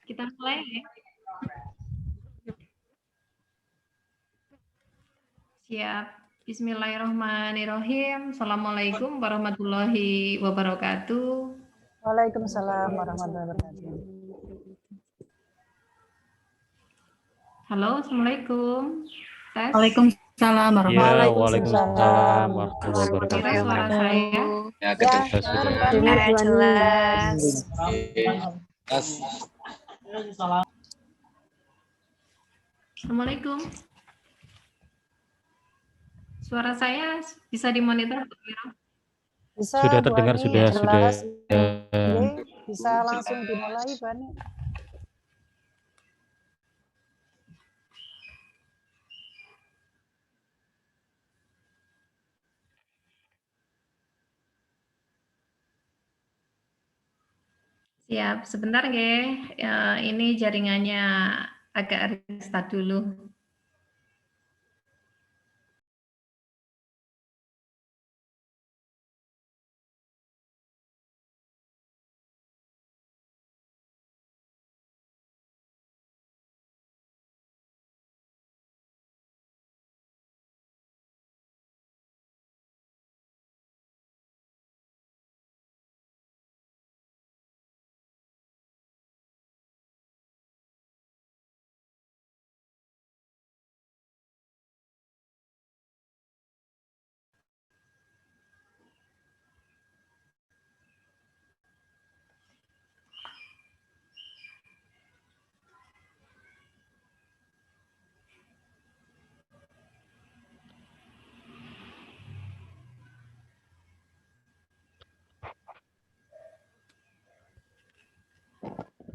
Kita mulai ya. Siap. Bismillahirrahmanirrahim. Assalamualaikum warahmatullahi wabarakatuh. Waalaikumsalam warahmatullahi wabarakatuh. Halo, Assalamualaikum. Tes. Waalaikumsalam Ya, Waalaikumsalam. waalaikumsalam warahmatullahi Kira wabarakatuh. suara saya? Ya, Jelas. Assalamualaikum. Suara saya bisa dimonitor, Bu Mira? Bisa, Sudah Bu terdengar, Ani, sudah. jelas. Bisa langsung dimulai, Bu Ani. Siap, sebentar nggih. Ini jaringannya agak restart dulu.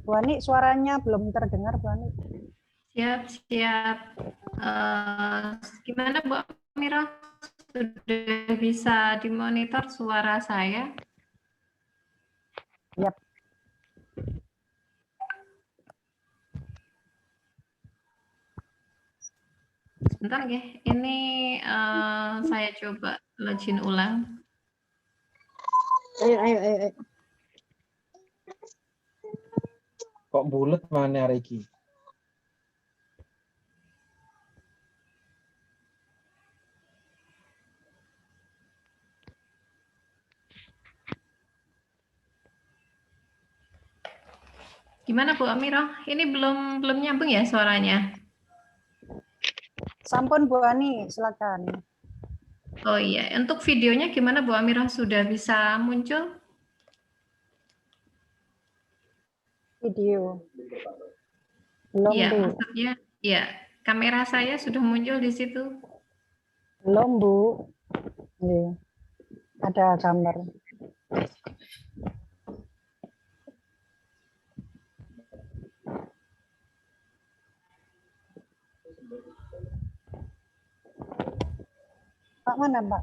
Bu Ani, suaranya belum terdengar, Bu Ani. Siap, siap. Gimana Bu Mira? Sudah bisa dimonitor suara saya? Yap. Sebentar ya, ini saya coba login ulang. Ayo. Kok bulat mana Regi? Gimana Bu Amira? Ini belum nyambung ya suaranya? Sampun, Bu Ani, silakan. Oh iya, untuk videonya gimana Bu Amira? Sudah bisa muncul? Video. Belum, Iya, Bu. maksudnya ya, kamera saya sudah muncul di situ. Belum, Bu. Nih, ada gambar. Pak mana, Pak?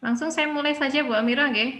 Langsung saya mulai saja Bu Amira, nggih.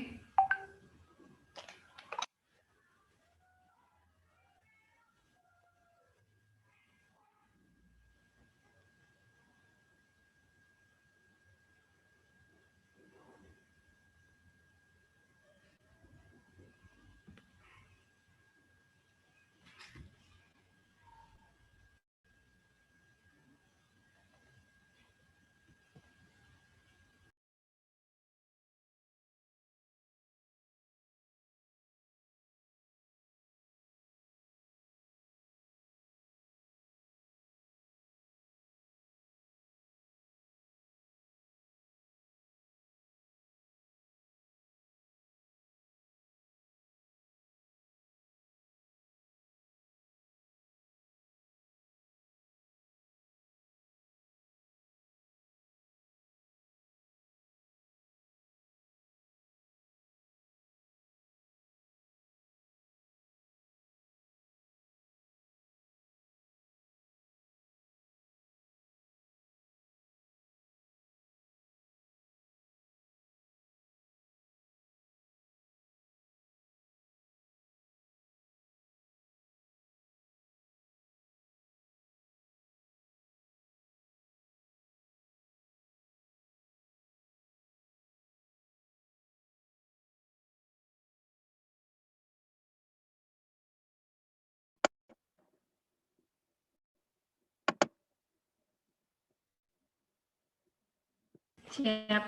Siap.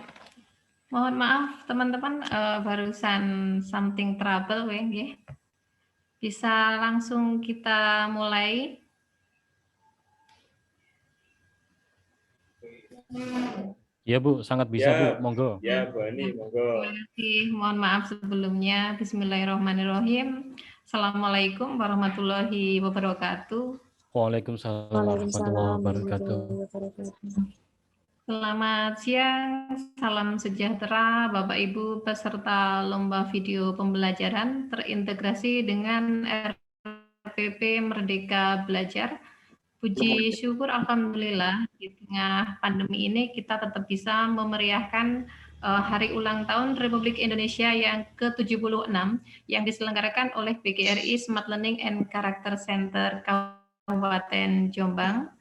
Mohon maaf teman-teman, barusan something trouble nggih. Bisa langsung kita mulai. Ya Bu, sangat bisa Bu, monggo. Ya Bu Ani, monggo. Terima kasih. Mohon maaf sebelumnya. Bismillahirrahmanirrahim. Assalamualaikum warahmatullahi wabarakatuh. Waalaikumsalam warahmatullahi wabarakatuh. Selamat siang, salam sejahtera Bapak Ibu peserta lomba video pembelajaran terintegrasi dengan RPP Merdeka Belajar. Puji syukur alhamdulillah di tengah pandemi ini kita tetap bisa memeriahkan Hari Ulang Tahun Republik Indonesia yang ke-76 yang diselenggarakan oleh PGRI Smart Learning and Character Center Kabupaten Jombang.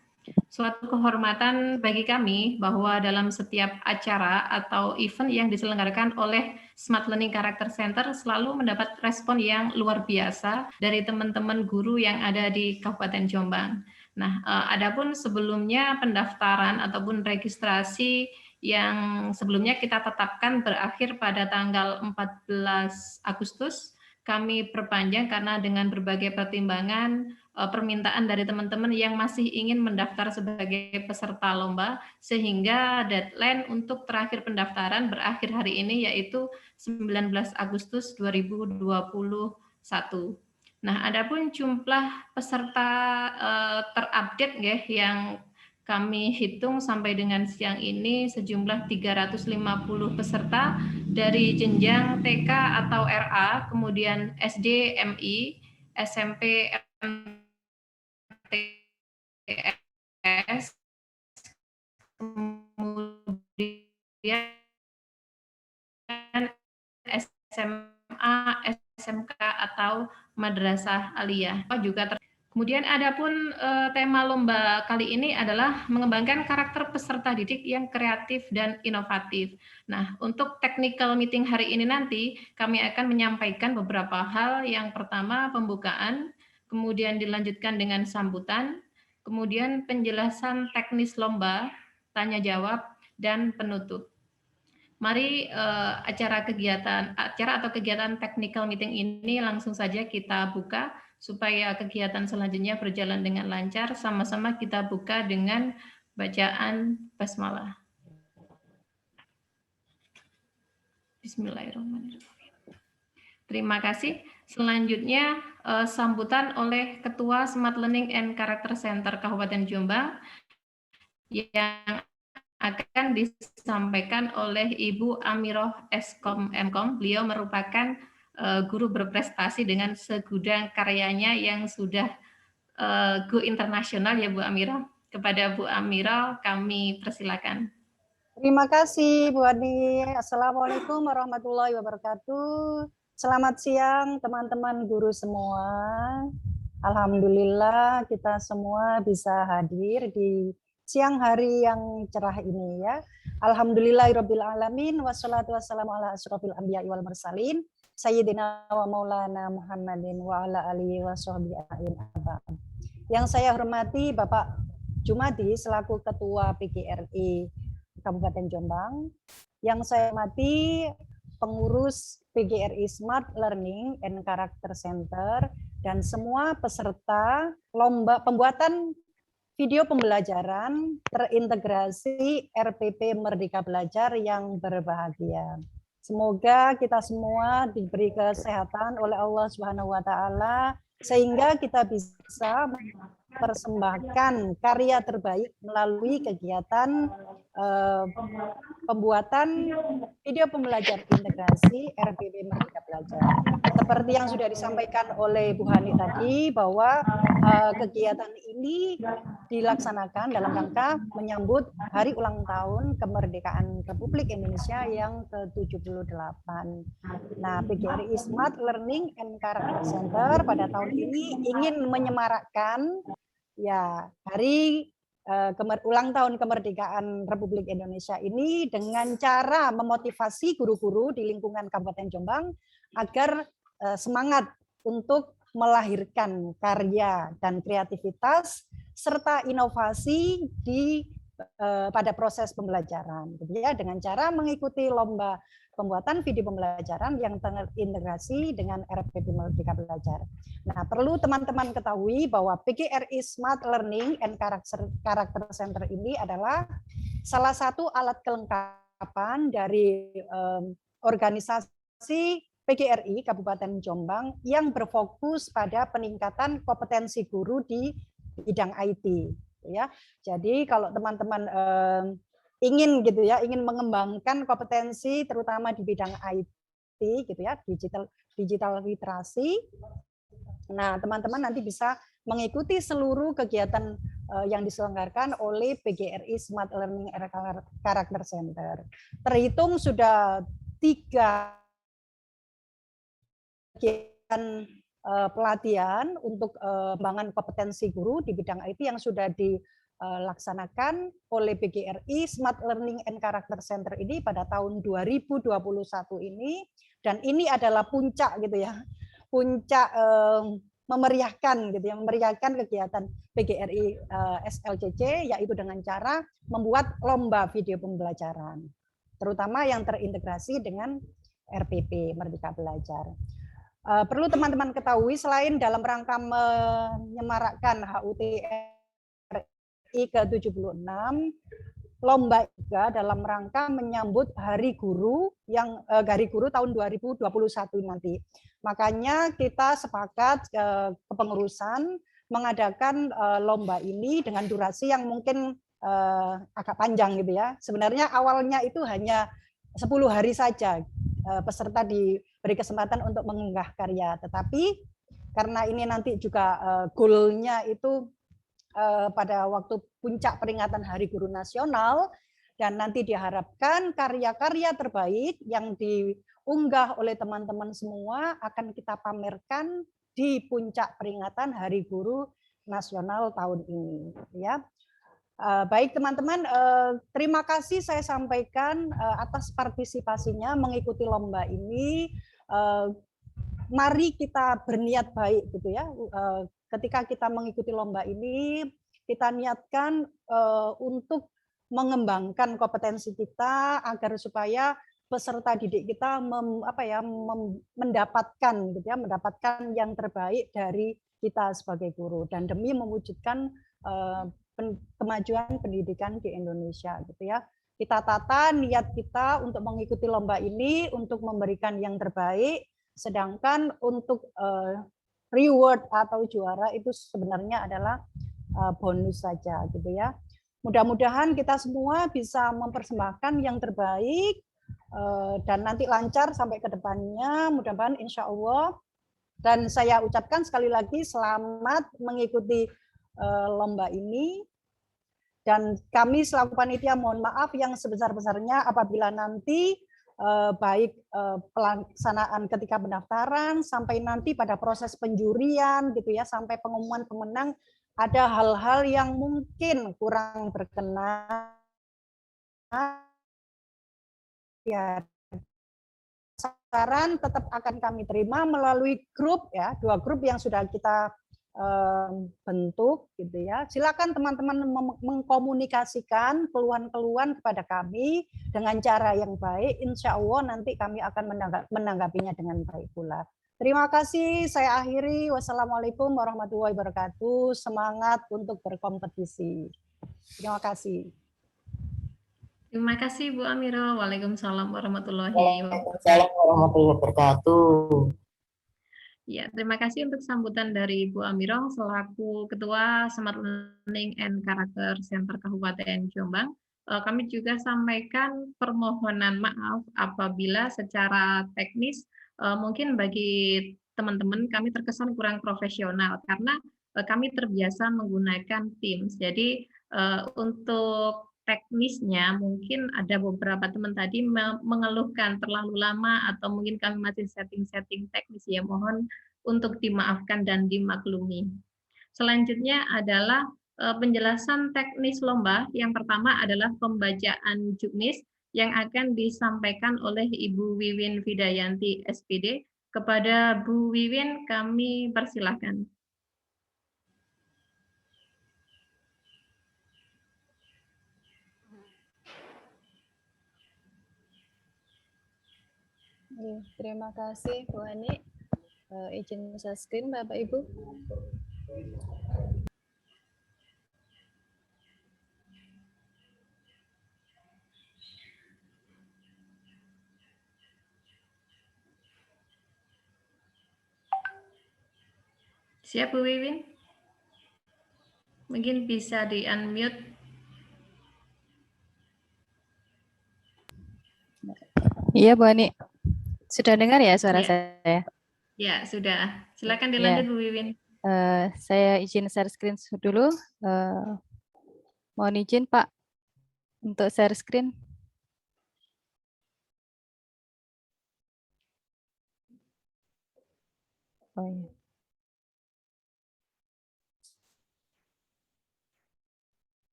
Suatu kehormatan bagi kami bahwa dalam setiap acara atau event yang diselenggarakan oleh Smart Learning Character Center selalu mendapat respon yang luar biasa dari teman-teman guru yang ada di Kabupaten Jombang. Nah, adapun sebelumnya pendaftaran ataupun registrasi yang sebelumnya kita tetapkan berakhir pada tanggal 14 Agustus, kami perpanjang karena dengan berbagai pertimbangan permintaan dari teman-teman yang masih ingin mendaftar sebagai peserta lomba, sehingga deadline untuk terakhir pendaftaran berakhir hari ini yaitu 19 Agustus 2021. Nah, adapun jumlah peserta terupdate yang kami hitung sampai dengan siang ini sejumlah 350 peserta dari jenjang TK atau RA, kemudian SD, MI, SMP, MTS, kemudian SMA, SMK atau madrasah aliyah. Kemudian adapun tema lomba kali ini adalah mengembangkan karakter peserta didik yang kreatif dan inovatif. Nah, untuk technical meeting hari ini nanti kami akan menyampaikan beberapa hal. Yang pertama pembukaan, kemudian dilanjutkan dengan sambutan, kemudian penjelasan teknis lomba, tanya jawab, dan penutup. Mari acara atau kegiatan technical meeting ini langsung saja kita buka supaya kegiatan selanjutnya berjalan dengan lancar. Sama-sama kita buka dengan bacaan basmalah. Bismillahirrahmanirrahim. Terima kasih. Selanjutnya sambutan oleh Ketua Smart Learning and Character Center Kabupaten Jombang yang akan disampaikan oleh Ibu Amiroh Eskom Mkom. Beliau merupakan guru berprestasi dengan segudang karyanya yang sudah go internasional ya Bu Amiroh. Kepada Bu Amiroh kami persilakan. Terima kasih Bu Ani. Assalamualaikum warahmatullahi wabarakatuh. Selamat siang teman-teman guru semua. Alhamdulillah kita semua bisa hadir di siang hari yang cerah ini ya. Alhamdulillahirabbil alamin wassalatu wassalamu ala asyrofil anbiya'i wal mursalin sayyidina wa maulana Muhammadin wa ala alihi washabbihi ajmain. Yang saya hormati Bapak Jumadi selaku Ketua PGRI Kabupaten Jombang, yang saya hormati pengurus PGRI Smart Learning and Character Center dan semua peserta lomba pembuatan video pembelajaran terintegrasi RPP Merdeka Belajar yang berbahagia. Semoga kita semua diberi kesehatan oleh Allah Subhanahu wa taala sehingga kita bisa mempersembahkan karya terbaik melalui kegiatan pembuatan video pembelajaran integrasi RPP Merdeka Belajar. Seperti yang sudah disampaikan oleh Bu Hani tadi bahwa kegiatan ini dilaksanakan dalam rangka menyambut Hari Ulang Tahun Kemerdekaan Republik Indonesia yang ke-78. Nah, PGRI Smart Learning and Character Center pada tahun ini ingin menyemarakkan ya Hari Ulang Tahun Kemerdekaan Republik Indonesia ini dengan cara memotivasi guru-guru di lingkungan Kabupaten Jombang agar semangat untuk melahirkan karya dan kreativitas serta inovasi di pada proses pembelajaran, gitu ya, dengan cara mengikuti lomba pembuatan video pembelajaran yang terintegrasi dengan RPP Merdeka Belajar. Nah, perlu teman-teman ketahui bahwa PGRI Smart Learning and Character Center ini adalah salah satu alat kelengkapan dari organisasi PGRI Kabupaten Jombang yang berfokus pada peningkatan kompetensi guru di bidang IT. Ya, jadi kalau teman-teman ingin gitu ya, ingin mengembangkan kompetensi terutama di bidang IT gitu ya, digital literasi. Nah, teman-teman nanti bisa mengikuti seluruh kegiatan yang diselenggarakan oleh PGRI Smart Learning and Character Center. Terhitung sudah 3 kegiatan pelatihan untuk pengembangan kompetensi guru di bidang IT yang sudah dilaksanakan oleh PGRI Smart Learning and Character Center ini pada tahun 2021 ini, dan ini adalah puncak gitu ya, puncak memeriahkan gitu ya, memeriahkan kegiatan PGRI SLCC, yaitu dengan cara membuat lomba video pembelajaran, terutama yang terintegrasi dengan RPP Merdeka Belajar. Perlu teman-teman ketahui, selain dalam rangka menyemarakkan HUT RI ke-76, lomba juga dalam rangka menyambut Hari Guru yang Hari Guru tahun 2021 nanti. Makanya kita sepakat kepengurusan mengadakan lomba ini dengan durasi yang mungkin agak panjang gitu ya. Sebenarnya awalnya itu hanya 10 hari saja peserta diberi kesempatan untuk mengunggah karya, tetapi karena ini nanti juga goalnya itu pada waktu puncak peringatan Hari Guru Nasional, dan nanti diharapkan karya-karya terbaik yang diunggah oleh teman-teman semua akan kita pamerkan di puncak peringatan Hari Guru Nasional tahun ini, ya. Baik teman-teman, terima kasih saya sampaikan atas partisipasinya mengikuti lomba ini. Mari kita berniat baik gitu ya. Ketika kita mengikuti lomba ini, kita niatkan untuk mengembangkan kompetensi kita agar supaya peserta didik kita mendapatkan gitu ya, mendapatkan yang terbaik dari kita sebagai guru, dan demi mewujudkan kemajuan pendidikan di Indonesia gitu ya. Kita tata niat kita untuk mengikuti lomba ini untuk memberikan yang terbaik, sedangkan untuk reward atau juara itu sebenarnya adalah bonus saja gitu ya. Mudah-mudahan kita semua bisa mempersembahkan yang terbaik dan nanti lancar sampai ke depannya, mudah-mudahan insya Allah. Dan saya ucapkan sekali lagi selamat mengikuti lomba ini, dan kami selaku panitia mohon maaf yang sebesar-besarnya apabila nanti baik pelaksanaan ketika pendaftaran sampai nanti pada proses penjurian gitu ya, sampai pengumuman pemenang ada hal-hal yang mungkin kurang berkenan, ya saran tetap akan kami terima melalui grup ya, 2 grup yang sudah kita bentuk gitu ya. Silakan teman-teman mengkomunikasikan keluhan-keluhan kepada kami dengan cara yang baik. Insya Allah nanti kami akan menanggapinya dengan baik pula. Terima kasih, saya akhiri. Wassalamualaikum warahmatullahi wabarakatuh. Semangat untuk berkompetisi. Terima kasih. Terima kasih Bu Amiro. Waalaikumsalam warahmatullahi wabarakatuh. Ya, terima kasih untuk sambutan dari Bu Amiro selaku Ketua Smart Learning and Character Center Kabupaten Jombang. Kami juga sampaikan permohonan maaf apabila secara teknis mungkin bagi teman-teman kami terkesan kurang profesional karena kami terbiasa menggunakan Teams. Jadi untuk teknisnya mungkin ada beberapa teman tadi mengeluhkan terlalu lama atau mungkin kami masih setting-setting teknis, ya mohon untuk dimaafkan dan dimaklumi. Selanjutnya adalah penjelasan teknis lomba. Yang pertama adalah pembacaan juknis yang akan disampaikan oleh Ibu Wiwin Vidayanti SPD. Kepada Bu Wiwin kami persilahkan. Terima kasih Bu Ani. Izin share screen Bapak Ibu. Siap Bu Wiwin? Mungkin bisa di-unmute. Iya Bu Ani. Sudah dengar ya suara Ya. saya? Ya, sudah. Silakan Ya. dilanjut Bu Wiwin. Saya izin share screen dulu. Mohon izin Pak untuk share screen. Oh, iya.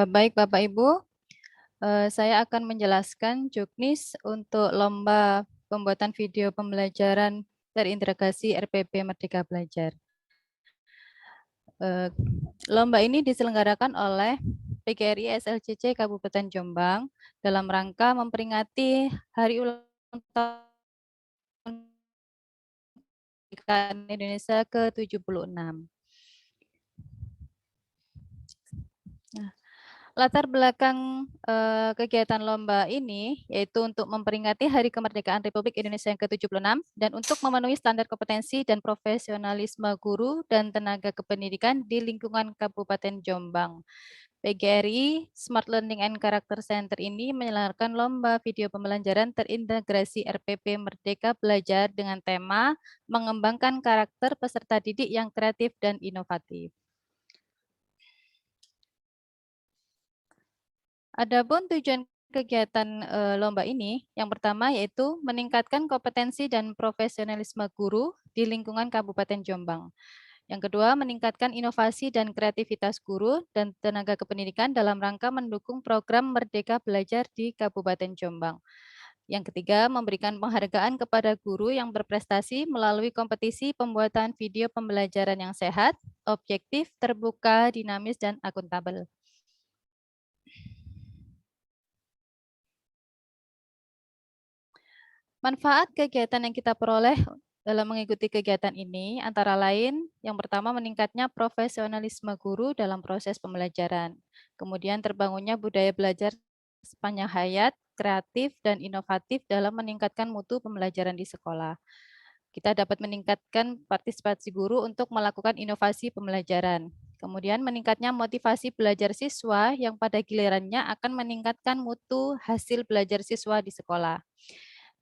Baik Bapak Ibu, saya akan menjelaskan juknis untuk lomba pembuatan video pembelajaran terintegrasi RPP Merdeka Belajar. Lomba ini diselenggarakan oleh PGRI SLCC Kabupaten Jombang dalam rangka memperingati Hari Ulang Tahun Kemerdekaan Indonesia ke-76. Nah, latar belakang kegiatan lomba ini yaitu untuk memperingati Hari Kemerdekaan Republik Indonesia yang ke-76 dan untuk memenuhi standar kompetensi dan profesionalisme guru dan tenaga kependidikan di lingkungan Kabupaten Jombang. PGRI Smart Learning and Character Center ini menyelenggarakan lomba video pembelajaran terintegrasi RPP Merdeka Belajar dengan tema mengembangkan karakter peserta didik yang kreatif dan inovatif. Adapun tujuan kegiatan lomba ini, yang pertama yaitu meningkatkan kompetensi dan profesionalisme guru di lingkungan Kabupaten Jombang. Yang kedua, meningkatkan inovasi dan kreativitas guru dan tenaga kependidikan dalam rangka mendukung program Merdeka Belajar di Kabupaten Jombang. Yang ketiga, memberikan penghargaan kepada guru yang berprestasi melalui kompetisi pembuatan video pembelajaran yang sehat, objektif, terbuka, dinamis, dan akuntabel. Manfaat kegiatan yang kita peroleh dalam mengikuti kegiatan ini antara lain yang pertama meningkatnya profesionalisme guru dalam proses pembelajaran. Kemudian terbangunnya budaya belajar sepanjang hayat, kreatif dan inovatif dalam meningkatkan mutu pembelajaran di sekolah. Kita dapat meningkatkan partisipasi guru untuk melakukan inovasi pembelajaran. Kemudian meningkatnya motivasi belajar siswa yang pada gilirannya akan meningkatkan mutu hasil belajar siswa di sekolah.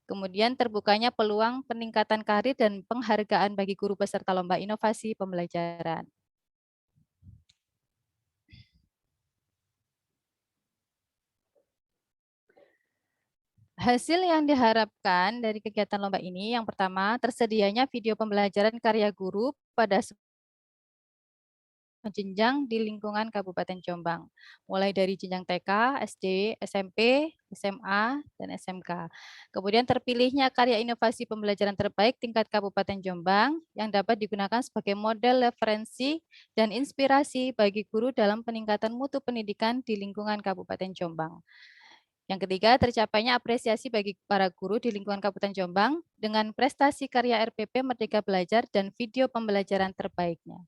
Kemudian terbukanya peluang peningkatan karir dan penghargaan bagi guru peserta lomba inovasi pembelajaran. Hasil yang diharapkan dari kegiatan lomba ini, yang pertama, tersedianya video pembelajaran karya guru pada jenjang di lingkungan Kabupaten Jombang, mulai dari jenjang TK, SD, SMP, SMA, dan SMK. Kemudian terpilihnya karya inovasi pembelajaran terbaik tingkat Kabupaten Jombang yang dapat digunakan sebagai model referensi dan inspirasi bagi guru dalam peningkatan mutu pendidikan di lingkungan Kabupaten Jombang. Yang ketiga, tercapainya apresiasi bagi para guru di lingkungan Kabupaten Jombang dengan prestasi karya RPP Merdeka Belajar dan video pembelajaran terbaiknya.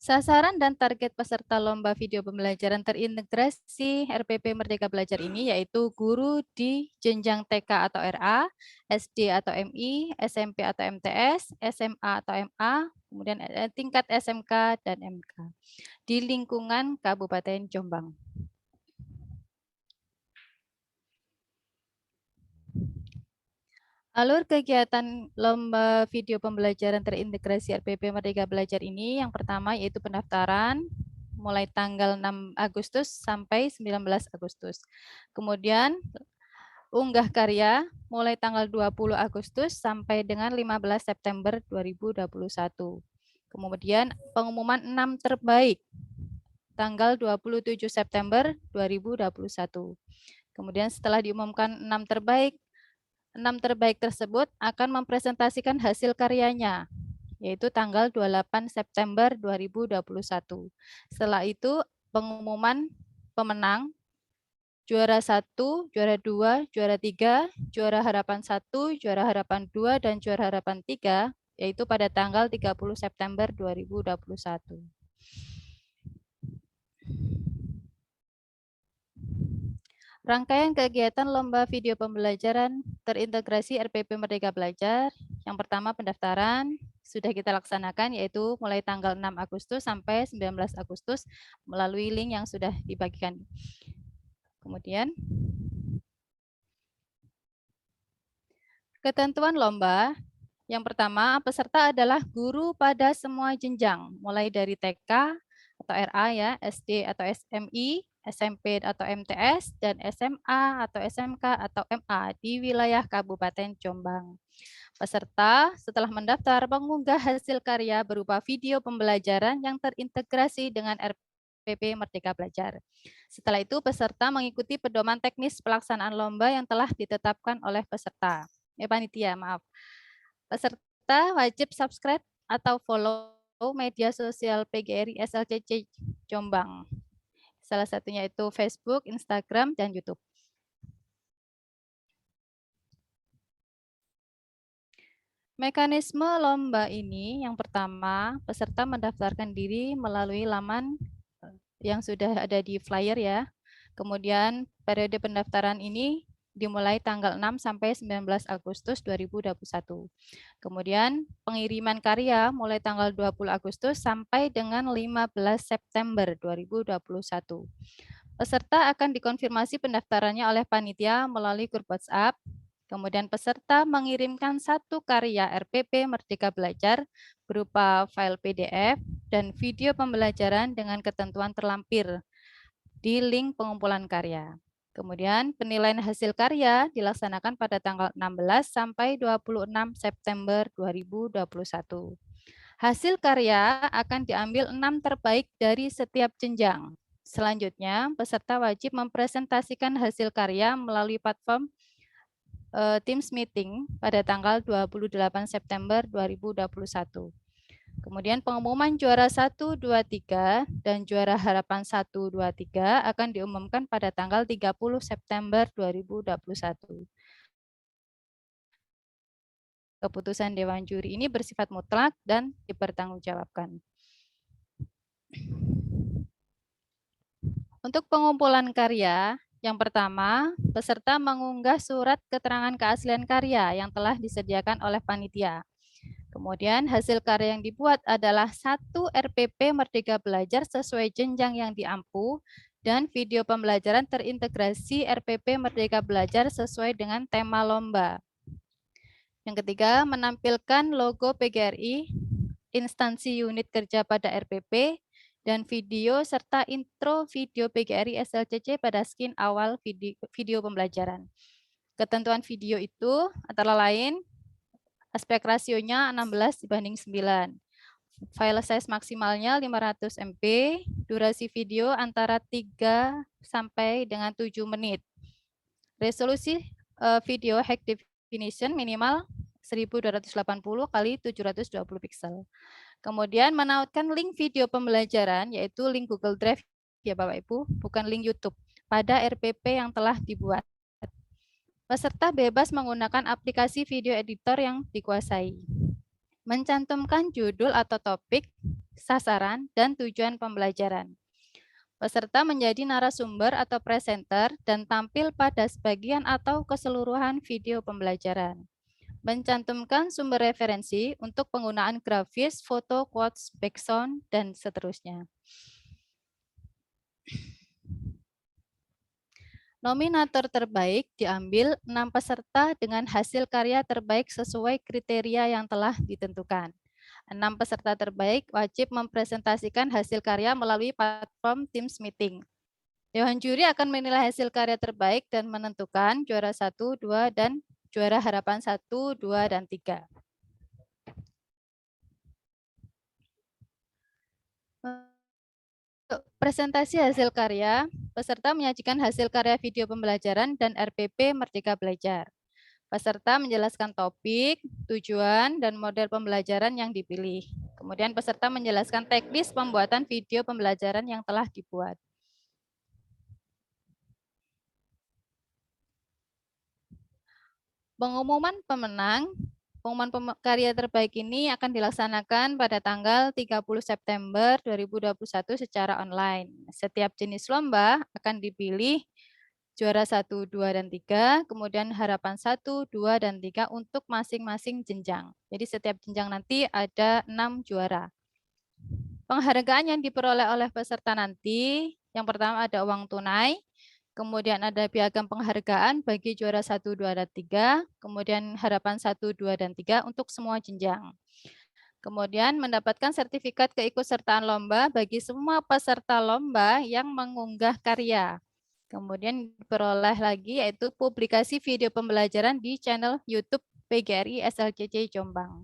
Sasaran dan target peserta lomba video pembelajaran terintegrasi RPP Merdeka Belajar ini yaitu guru di jenjang TK atau RA, SD atau MI, SMP atau MTS, SMA atau MA, kemudian tingkat SMK dan MK di lingkungan Kabupaten Jombang. Alur kegiatan lomba video pembelajaran terintegrasi RPP Merdeka Belajar ini yang pertama yaitu pendaftaran mulai tanggal 6 Agustus sampai 19 Agustus. Kemudian unggah karya mulai tanggal 20 Agustus sampai dengan 15 September 2021. Kemudian pengumuman 6 terbaik tanggal 27 September 2021. Kemudian setelah diumumkan 6 terbaik, 6 terbaik tersebut akan mempresentasikan hasil karyanya, yaitu tanggal 28 September 2021. Setelah itu pengumuman pemenang, juara 1, juara 2, juara 3, juara harapan 1, juara harapan 2, dan juara harapan 3, yaitu pada tanggal 30 September 2021. Rangkaian kegiatan lomba video pembelajaran terintegrasi RPP Merdeka Belajar. Yang pertama pendaftaran sudah kita laksanakan, yaitu mulai tanggal 6 Agustus sampai 19 Agustus melalui link yang sudah dibagikan. Kemudian ketentuan lomba. Yang pertama, peserta adalah guru pada semua jenjang, mulai dari TK atau RA ya, SD atau SMI, SMP atau MTS, dan SMA atau SMK atau MA di wilayah Kabupaten Jombang. Peserta setelah mendaftar mengunggah hasil karya berupa video pembelajaran yang terintegrasi dengan RPP Merdeka Belajar. Setelah itu peserta mengikuti pedoman teknis pelaksanaan lomba yang telah ditetapkan oleh peserta. Panitia, maaf. Peserta wajib subscribe atau follow media sosial PGRI SLCC Jombang. Salah satunya itu Facebook, Instagram, dan YouTube. Mekanisme lomba ini yang pertama, peserta mendaftarkan diri melalui laman yang sudah ada di flyer ya. Kemudian periode pendaftaran ini dimulai tanggal 6 sampai 19 Agustus 2021. Kemudian pengiriman karya mulai tanggal 20 Agustus sampai dengan 15 September 2021. Peserta akan dikonfirmasi pendaftarannya oleh panitia melalui grup WhatsApp. Kemudian peserta mengirimkan satu karya RPP Merdeka Belajar berupa file PDF dan video pembelajaran dengan ketentuan terlampir di link pengumpulan karya. Kemudian penilaian hasil karya dilaksanakan pada tanggal 16 sampai 26 September 2021. Hasil karya akan diambil 6 terbaik dari setiap jenjang. Selanjutnya, peserta wajib mempresentasikan hasil karya melalui platform Teams Meeting pada tanggal 28 September 2021. Kemudian pengumuman juara 1, 2, 3 dan juara harapan 1, 2, 3 akan diumumkan pada tanggal 30 September 2021. Keputusan Dewan Juri ini bersifat mutlak dan dipertanggungjawabkan. Untuk pengumpulan karya, yang pertama, peserta mengunggah surat keterangan keaslian karya yang telah disediakan oleh panitia. Kemudian hasil karya yang dibuat adalah 1 RPP Merdeka Belajar sesuai jenjang yang diampu dan video pembelajaran terintegrasi RPP Merdeka Belajar sesuai dengan tema lomba. Yang ketiga, menampilkan logo PGRI, instansi unit kerja pada RPP, dan video serta intro video PGRI SLCC pada skin awal video pembelajaran. Ketentuan video itu antara lain aspek rasionya 16:9. File size maksimalnya 500 MB, durasi video antara 3 sampai dengan 7 menit. Resolusi video high definition minimal 1280 kali 720 pixel. Kemudian menautkan link video pembelajaran yaitu link Google Drive ya Bapak Ibu, bukan link YouTube pada RPP yang telah dibuat. Peserta bebas menggunakan aplikasi video editor yang dikuasai. Mencantumkan judul atau topik, sasaran, dan tujuan pembelajaran. Peserta menjadi narasumber atau presenter dan tampil pada sebagian atau keseluruhan video pembelajaran. Mencantumkan sumber referensi untuk penggunaan grafis, foto, quotes, background, dan seterusnya. Nominator terbaik diambil 6 peserta dengan hasil karya terbaik sesuai kriteria yang telah ditentukan. 6 peserta terbaik wajib mempresentasikan hasil karya melalui platform Teams Meeting. Dewan Juri akan menilai hasil karya terbaik dan menentukan juara 1, 2, dan juara harapan 1, 2, dan 3. Presentasi hasil karya, peserta menyajikan hasil karya video pembelajaran dan RPP Merdeka Belajar. Peserta menjelaskan topik, tujuan, dan model pembelajaran yang dipilih. Kemudian peserta menjelaskan teknis pembuatan video pembelajaran yang telah dibuat. Pengumuman karya terbaik ini akan dilaksanakan pada tanggal 30 September 2021 secara online. Setiap jenis lomba akan dipilih juara 1, 2, dan 3, kemudian harapan 1, 2, dan 3 untuk masing-masing jenjang. Jadi setiap jenjang nanti ada 6 juara. Penghargaan yang diperoleh oleh peserta nanti, yang pertama ada uang tunai, kemudian ada piagam penghargaan bagi juara 1, 2, dan 3, kemudian harapan 1, 2, dan 3 untuk semua jenjang. Kemudian mendapatkan sertifikat keikutsertaan lomba bagi semua peserta lomba yang mengunggah karya. Kemudian diperoleh lagi yaitu publikasi video pembelajaran di channel YouTube PGRI SLCC Jombang.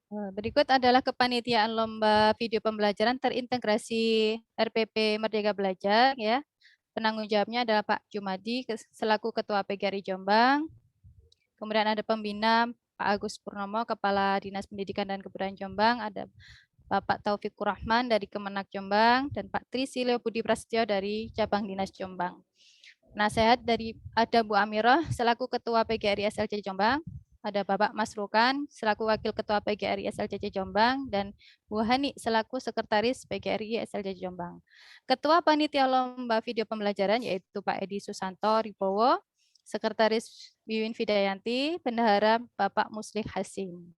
Berikut adalah kepanitiaan lomba video pembelajaran terintegrasi RPP Merdeka Belajar ya. Penanggung jawabnya adalah Pak Jumadi selaku Ketua PGRI Jombang. Kemudian ada pembina Pak Agus Purnomo, Kepala Dinas Pendidikan dan Kebudayaan Jombang, ada Bapak Taufikur Rahman dari Kemenak Jombang, dan Pak Trisilio Budi Prasetyo dari Cabang Dinas Jombang. Nasihat ada Bu Amirah selaku Ketua PGRI SLCC Jombang, ada Bapak Mas Rukan selaku Wakil Ketua PGRI SLCC Jombang, dan Bu Hani selaku Sekretaris PGRI SLCC Jombang. Ketua Panitia Lomba Video Pembelajaran yaitu Pak Edi Susanto Ribowo, Sekretaris Wiwin Vidayanti, Bendahara Bapak Muslih Hasim.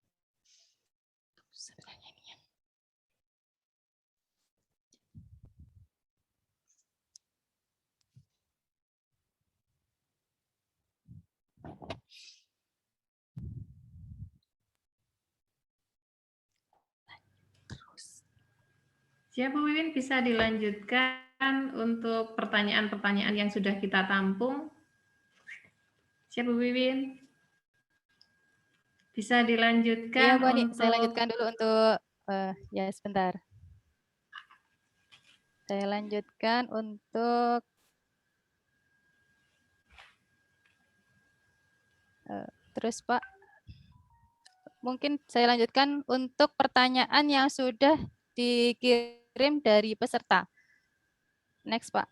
Siap Bu Wiwin, bisa dilanjutkan untuk pertanyaan-pertanyaan yang sudah kita tampung. Siap Bu Wiwin. Bisa dilanjutkan Bu Ani, untuk... saya lanjutkan dulu untuk ya sebentar. Saya lanjutkan untuk terus Pak. Mungkin saya lanjutkan untuk pertanyaan yang sudah dikirim dari peserta. Next Pak.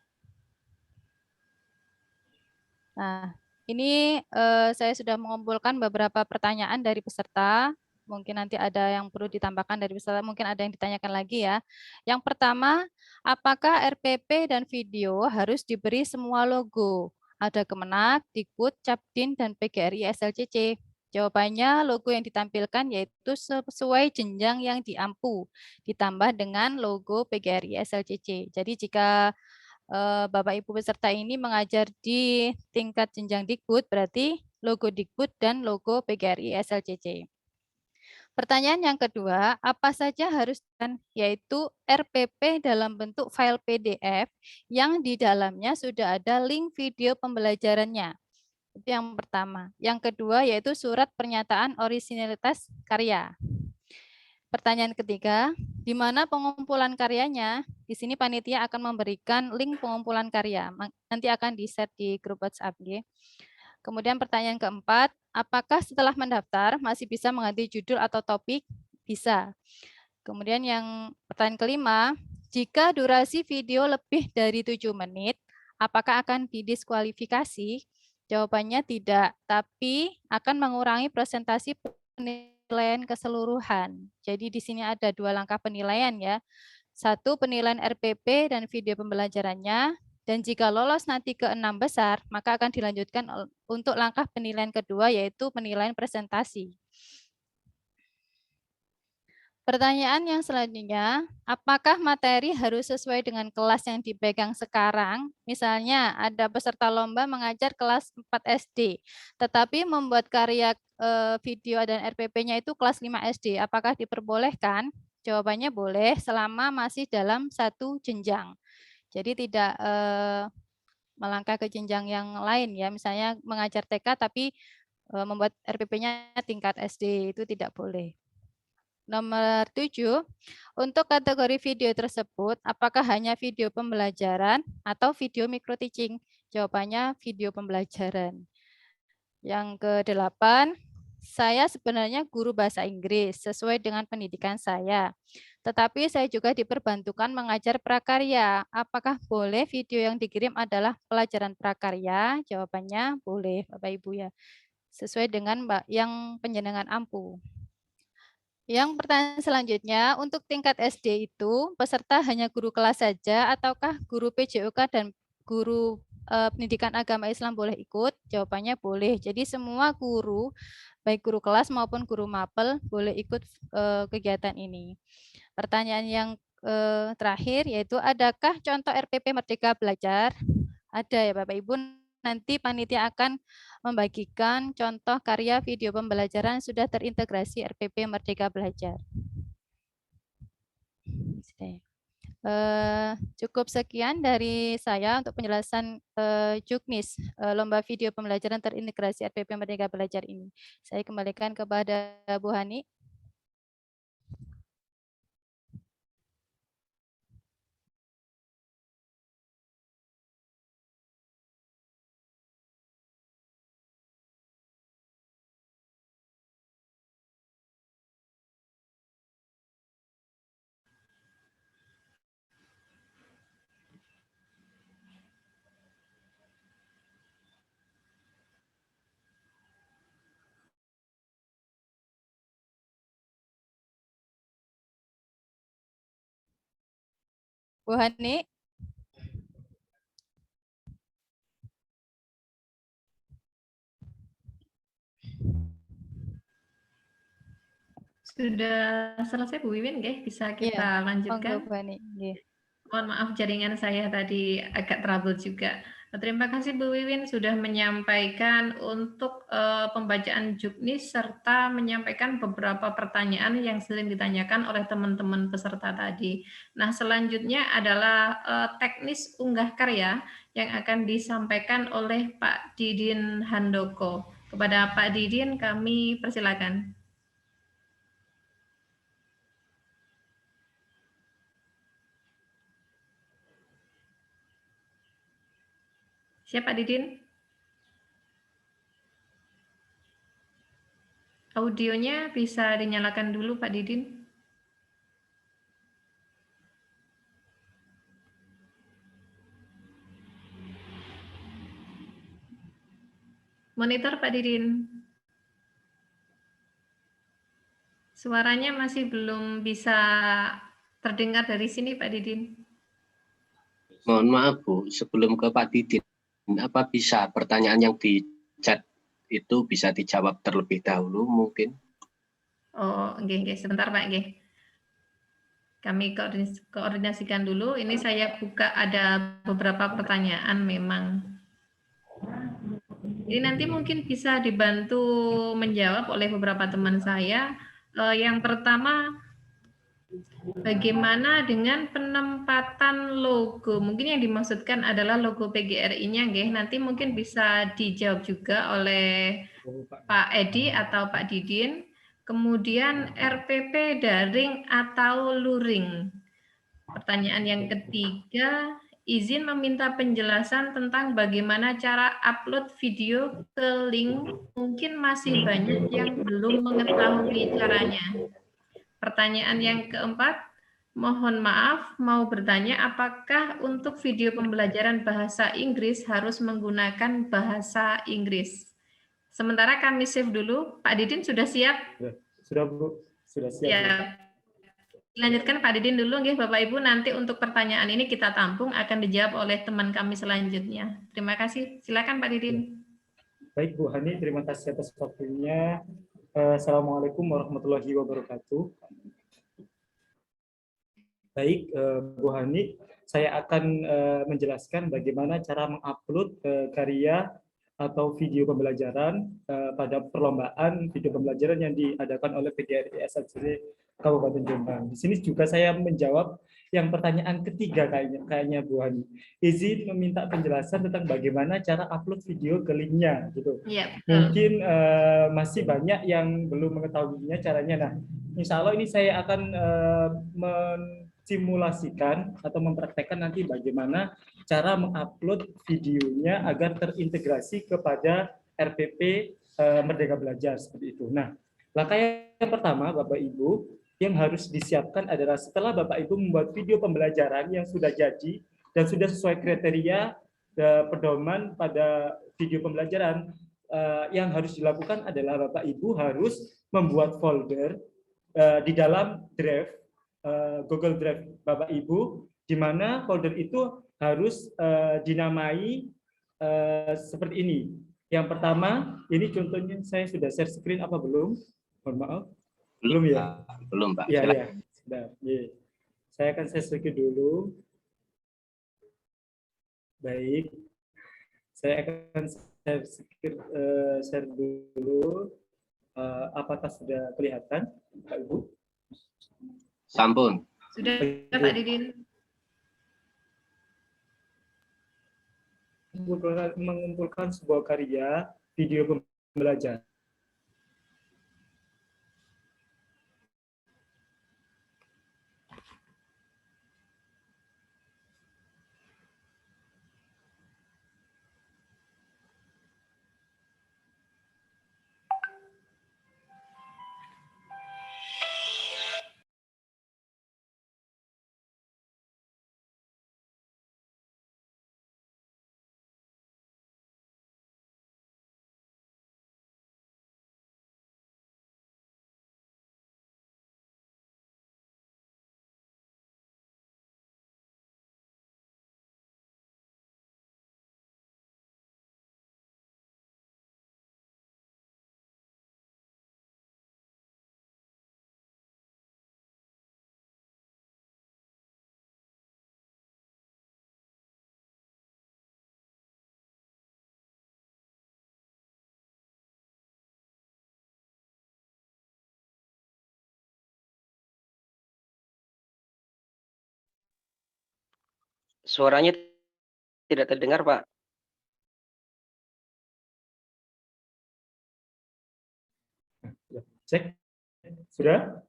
Nah, ini saya sudah mengumpulkan beberapa pertanyaan dari peserta. Mungkin nanti ada yang perlu ditambahkan dari peserta, mungkin ada yang ditanyakan lagi ya. Yang pertama, apakah RPP dan video harus diberi semua logo? Ada Kemenak, Dikbud, Capdin, dan PGRI SLCC. Jawabannya logo yang ditampilkan yaitu sesuai jenjang yang diampu, ditambah dengan logo PGRI SLCC. Jadi jika Bapak Ibu peserta ini mengajar di tingkat jenjang Dikbud, berarti logo Dikbud dan logo PGRI SLCC. Pertanyaan yang kedua, apa saja harus yaitu RPP dalam bentuk file PDF yang di dalamnya sudah ada link video pembelajarannya. Itu yang pertama. Yang kedua yaitu surat pernyataan orisinalitas karya. Pertanyaan ketiga, di mana pengumpulan karyanya? Di sini panitia akan memberikan link pengumpulan karya. Nanti akan di-share di grup WhatsApp. Ya. Kemudian pertanyaan keempat, apakah setelah mendaftar masih bisa mengganti judul atau topik? Bisa. Kemudian yang pertanyaan kelima, jika durasi video lebih dari 7 menit, apakah akan didiskualifikasi? Jawabannya tidak, tapi akan mengurangi presentasi penilaian keseluruhan. Jadi di sini ada 2 langkah penilaian ya. 1 penilaian RPP dan video pembelajarannya, dan jika lolos nanti ke 6 besar, maka akan dilanjutkan untuk langkah penilaian kedua yaitu penilaian presentasi. Pertanyaan yang selanjutnya, apakah materi harus sesuai dengan kelas yang dipegang sekarang? Misalnya ada peserta lomba mengajar kelas 4 SD, tetapi membuat karya video dan RPP-nya itu kelas 5 SD. Apakah diperbolehkan? Jawabannya boleh selama masih dalam satu jenjang. Jadi tidak melangkah ke jenjang yang lain ya. Misalnya mengajar TK tapi membuat RPP-nya tingkat SD, itu tidak boleh. Nomor 7, untuk kategori video tersebut, apakah hanya video pembelajaran atau video micro teaching? Jawabannya video pembelajaran. Yang ke-8, saya sebenarnya guru bahasa Inggris sesuai dengan pendidikan saya. Tetapi saya juga diperbantukan mengajar prakarya. Apakah boleh video yang dikirim adalah pelajaran prakarya? Jawabannya boleh, Bapak Ibu ya. Sesuai dengan yang penjenengan ampu. Yang pertanyaan selanjutnya, untuk tingkat SD itu peserta hanya guru kelas saja ataukah guru PJOK dan guru pendidikan agama Islam boleh ikut? Jawabannya boleh. Jadi semua guru, baik guru kelas maupun guru mapel boleh ikut kegiatan ini. Pertanyaan yang terakhir yaitu, adakah contoh RPP Merdeka Belajar? Ada ya Bapak Ibu. Nanti panitia akan membagikan contoh karya video pembelajaran sudah terintegrasi RPP Merdeka Belajar. Cukup sekian dari saya untuk penjelasan Juknis, lomba video pembelajaran terintegrasi RPP Merdeka Belajar ini. Saya kembalikan kepada Bu Hani. Bu Hani. Sudah selesai Bu Wiwin, bisa kita lanjutkan. Bu Hani. Mohon maaf jaringan saya tadi agak trouble juga. Terima kasih Bu Wiwin sudah menyampaikan untuk pembacaan Juknis serta menyampaikan beberapa pertanyaan yang sering ditanyakan oleh teman-teman peserta tadi. Nah, selanjutnya adalah teknis unggah karya yang akan disampaikan oleh Pak Didin Handoko. Kepada Pak Didin kami persilakan. Siapa Didin? Audionya bisa dinyalakan dulu Pak Didin. Monitor Pak Didin. Suaranya masih belum bisa terdengar dari sini Pak Didin. Mohon maaf Bu, sebelum ke Pak Didin, apa bisa pertanyaan yang di chat itu bisa dijawab terlebih dahulu mungkin? Oh, sebentar Pak, Kami koordinasikan dulu. Ini saya buka ada beberapa pertanyaan memang. Ini nanti mungkin bisa dibantu menjawab oleh beberapa teman saya. Yang pertama, bagaimana dengan penempatan logo? Mungkin yang dimaksudkan adalah logo PGRI-nya, nanti mungkin bisa dijawab juga oleh Pak Edi atau Pak Didin. Kemudian RPP daring atau luring. Pertanyaan yang ketiga, izin meminta penjelasan tentang bagaimana cara upload video ke link. Mungkin masih banyak yang belum mengetahui caranya. Pertanyaan yang keempat, mohon maaf mau bertanya apakah untuk video pembelajaran bahasa Inggris harus menggunakan bahasa Inggris? Sementara kami save dulu. Pak Didin sudah siap? Sudah Bu, sudah siap. Ya. Lanjutkan Pak Didin dulu, Bapak Ibu. Nanti untuk pertanyaan ini kita tampung akan dijawab oleh teman kami selanjutnya. Terima kasih. Silakan Pak Didin. Baik Bu Hani, terima kasih atas waktunya. Assalamualaikum warahmatullahi wabarakatuh. Baik, Bu Hani, saya akan menjelaskan bagaimana cara mengupload karya atau video pembelajaran pada perlombaan video pembelajaran yang diadakan oleh PGRI SACC Kabupaten Jombang. Di sini juga saya menjawab yang pertanyaan ketiga kayaknya Bu Hani. Izin meminta penjelasan tentang bagaimana cara upload video ke linknya gitu. Ya, mungkin masih banyak yang belum mengetahuinya caranya. Nah, insya Allah ini saya akan simulasikan atau mempraktekkan nanti bagaimana cara mengupload videonya agar terintegrasi kepada RPP Merdeka Belajar seperti itu. Nah, langkah yang pertama Bapak Ibu yang harus disiapkan adalah setelah Bapak Ibu membuat video pembelajaran yang sudah jadi dan sudah sesuai kriteria pedoman pada video pembelajaran, yang harus dilakukan adalah Bapak Ibu harus membuat folder di dalam drive Google Drive Bapak Ibu, di mana folder itu harus dinamai seperti ini. Yang pertama, ini contohnya saya sudah share screen apa belum? Mohon maaf. Belum ya? Belum, Pak. Ya, ya. Sudah. Ya. Saya akan share screen dulu. Baik. Saya akan share dulu. Apakah sudah kelihatan, Pak Ibu? Sampun. Sudah, Pak Didin. Mengumpulkan sebuah karya video pembelajaran. Suaranya tidak terdengar, Pak. Cek. Sudah?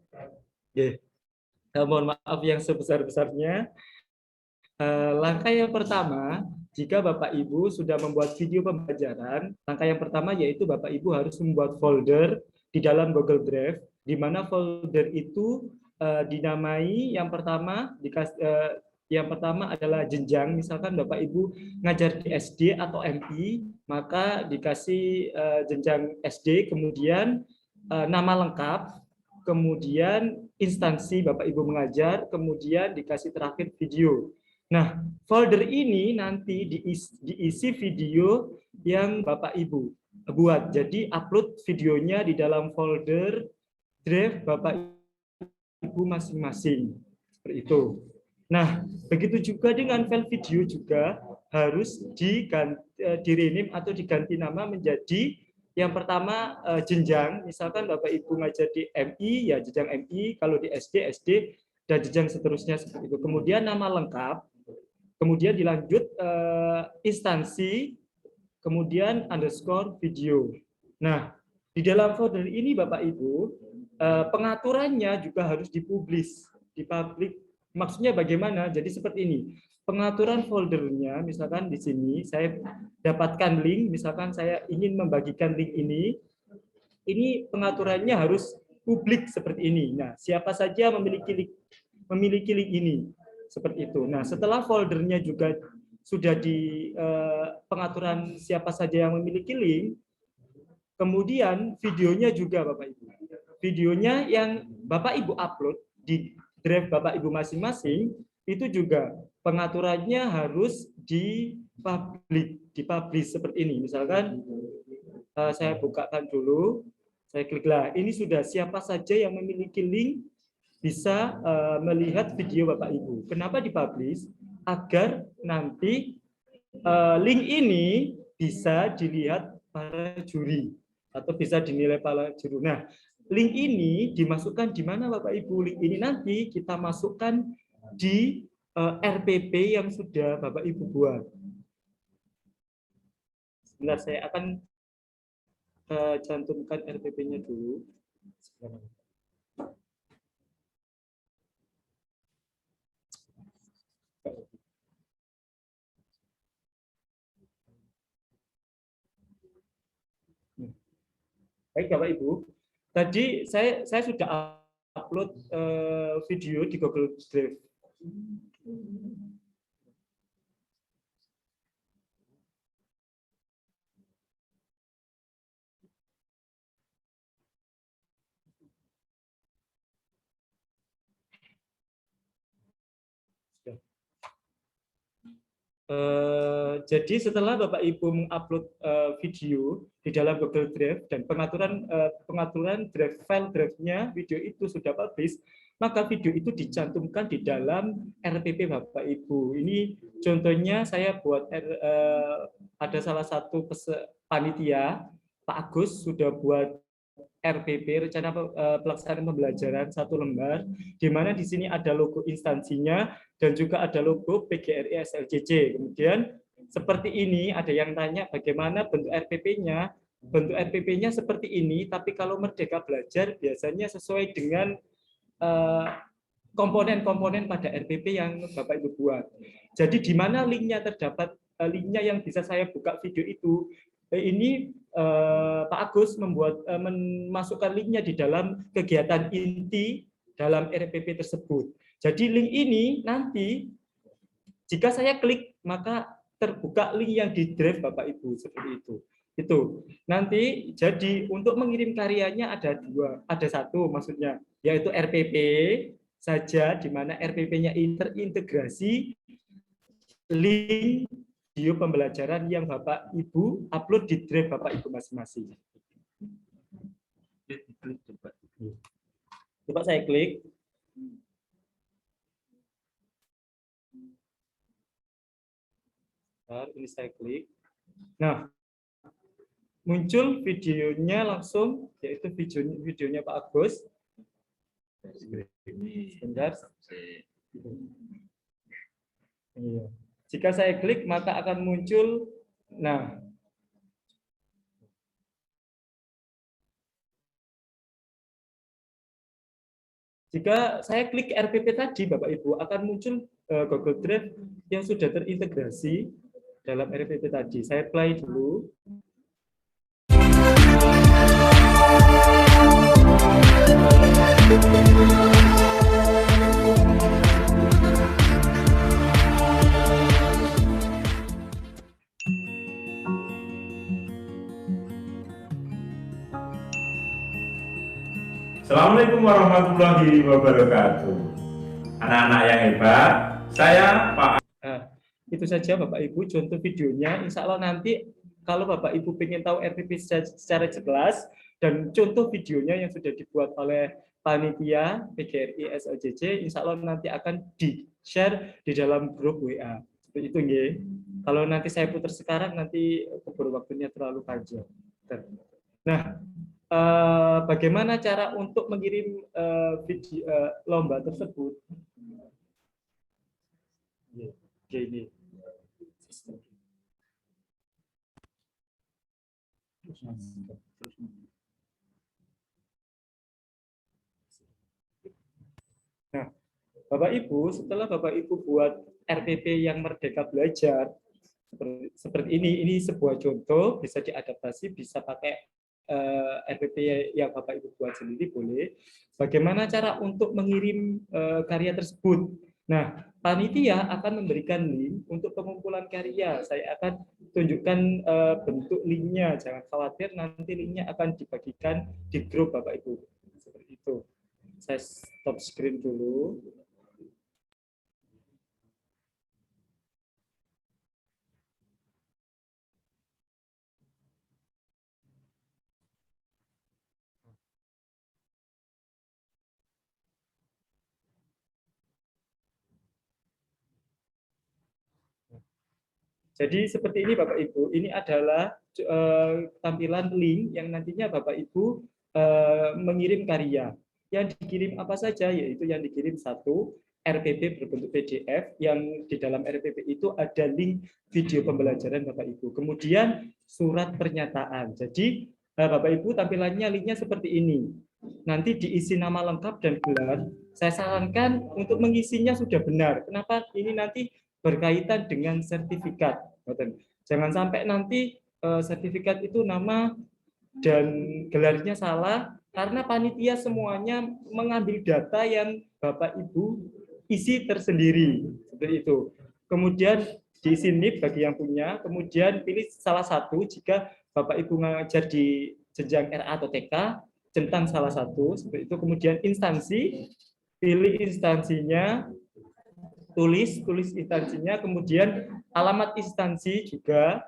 Oke. Mohon maaf yang sebesar-besarnya. Langkah yang pertama, jika Bapak Ibu sudah membuat video pembelajaran, langkah yang pertama yaitu Bapak Ibu harus membuat folder di dalam Google Drive, di mana folder itu dinamai yang pertama adalah jenjang. Misalkan Bapak Ibu ngajar di SD atau MI, maka dikasih jenjang SD, kemudian nama lengkap, kemudian instansi Bapak Ibu mengajar, kemudian dikasih terakhir video. Nah, folder ini nanti diisi video yang Bapak Ibu buat. Jadi upload videonya di dalam folder drive Bapak Ibu masing-masing. Seperti itu. Nah, begitu juga dengan file video juga harus di-rename atau diganti nama menjadi yang pertama jenjang. Misalkan Bapak Ibu ngajar di MI, ya jenjang MI. Kalau di SD, SD, dan jenjang seterusnya seperti itu. Kemudian nama lengkap. Kemudian dilanjut instansi, kemudian underscore video. Nah, di dalam folder ini Bapak Ibu, pengaturannya juga harus dipublish. Maksudnya bagaimana? Jadi seperti ini. Pengaturan foldernya, misalkan di sini saya dapatkan link, misalkan saya ingin membagikan link ini pengaturannya harus publik seperti ini. Nah, siapa saja memiliki link ini. Seperti itu. Nah, setelah foldernya juga sudah di pengaturan siapa saja yang memiliki link, kemudian videonya juga Bapak Ibu. Videonya yang Bapak Ibu upload di drive Bapak Ibu masing-masing, itu juga pengaturannya harus dipublish seperti ini. Misalkan saya bukakan dulu, saya kliklah. Ini sudah siapa saja yang memiliki link bisa melihat video Bapak Ibu. Kenapa dipublish? Agar nanti link ini bisa dilihat para juri atau bisa dinilai para juri. Nah, link ini dimasukkan di mana Bapak Ibu? Link ini nanti kita masukkan di RPP yang sudah Bapak Ibu buat. Sebentar, saya akan cantumkan RPP-nya dulu. Baik Bapak Ibu, tadi saya sudah upload video di Google Drive. Jadi setelah Bapak Ibu mengupload video di dalam Google Drive dan pengaturan drive-nya video itu sudah publish, maka video itu dicantumkan di dalam RPP Bapak Ibu. Ini contohnya saya buat ada salah satu panitia, Pak Agus sudah buat RPP, rencana pelaksanaan pembelajaran 1 lembar, di mana di sini ada logo instansinya dan juga ada logo PGRI SLCC. Kemudian seperti ini, ada yang tanya bagaimana bentuk RPP-nya. Bentuk RPP-nya seperti ini, tapi kalau Merdeka Belajar biasanya sesuai dengan komponen-komponen pada RPP yang Bapak Ibu buat. Jadi di mana linknya terdapat, linknya yang bisa saya buka video itu, ini Pak Agus memasukkan linknya di dalam kegiatan inti dalam RPP tersebut. Jadi link ini nanti jika saya klik maka terbuka link yang di drive Bapak Ibu seperti itu. Itu nanti jadi untuk mengirim karyanya ada satu maksudnya yaitu RPP saja, di mana RPP-nya terintegrasi link video pembelajaran yang Bapak Ibu upload di drive Bapak Ibu masing-masing. Coba saya klik. Nah, ini saya klik. Nah, muncul videonya langsung, yaitu videonya Pak Agus. Sebentar. Iya. Jika saya klik, maka akan muncul, nah, jika saya klik RPP tadi, Bapak Ibu, akan muncul Google Drive yang sudah terintegrasi dalam RPP tadi. Saya play dulu. Assalamualaikum warahmatullahi wabarakatuh. Anak-anak yang hebat, saya Pak. Nah, itu saja Bapak Ibu contoh videonya. Insya Allah nanti kalau Bapak Ibu ingin tahu RPP secara jelas dan contoh videonya yang sudah dibuat oleh panitia PGRI SLCC, insya Allah nanti akan di-share di dalam grup WA. Seperti itu, nggih. Kalau nanti saya putar sekarang, nanti keburu waktunya terlalu panjang. Nah, bagaimana cara untuk mengirim video lomba tersebut? Oke, ini. Nah, Bapak Ibu, setelah Bapak Ibu buat RPP yang Merdeka Belajar seperti ini sebuah contoh, bisa diadaptasi, bisa pakai RPP yang Bapak Ibu buat sendiri boleh. Bagaimana cara untuk mengirim karya tersebut? Nah, panitia akan memberikan link untuk pengumpulan karya. Saya akan tunjukkan bentuk linknya. Jangan khawatir, nanti linknya akan dibagikan di grup Bapak Ibu. Seperti itu. Saya stop screen dulu. Jadi seperti ini Bapak Ibu, ini adalah tampilan link yang nantinya Bapak Ibu mengirim karya. Yang dikirim apa saja, yaitu yang dikirim satu RPP berbentuk PDF, yang di dalam RPP itu ada link video pembelajaran Bapak Ibu. Kemudian surat pernyataan. Jadi Bapak Ibu tampilannya linknya seperti ini. Nanti diisi nama lengkap dan gelar. Saya sarankan untuk mengisinya sudah benar. Kenapa? Ini nanti berkaitan dengan sertifikat. Jangan sampai nanti sertifikat itu nama dan gelarnya salah karena panitia semuanya mengambil data yang Bapak Ibu isi tersendiri seperti itu. Kemudian diisi NIP bagi yang punya, kemudian pilih salah satu jika Bapak Ibu mengajar di jenjang RA atau TK, centang salah satu seperti itu. Kemudian instansi, pilih instansinya, tulis instansinya, kemudian alamat instansi juga,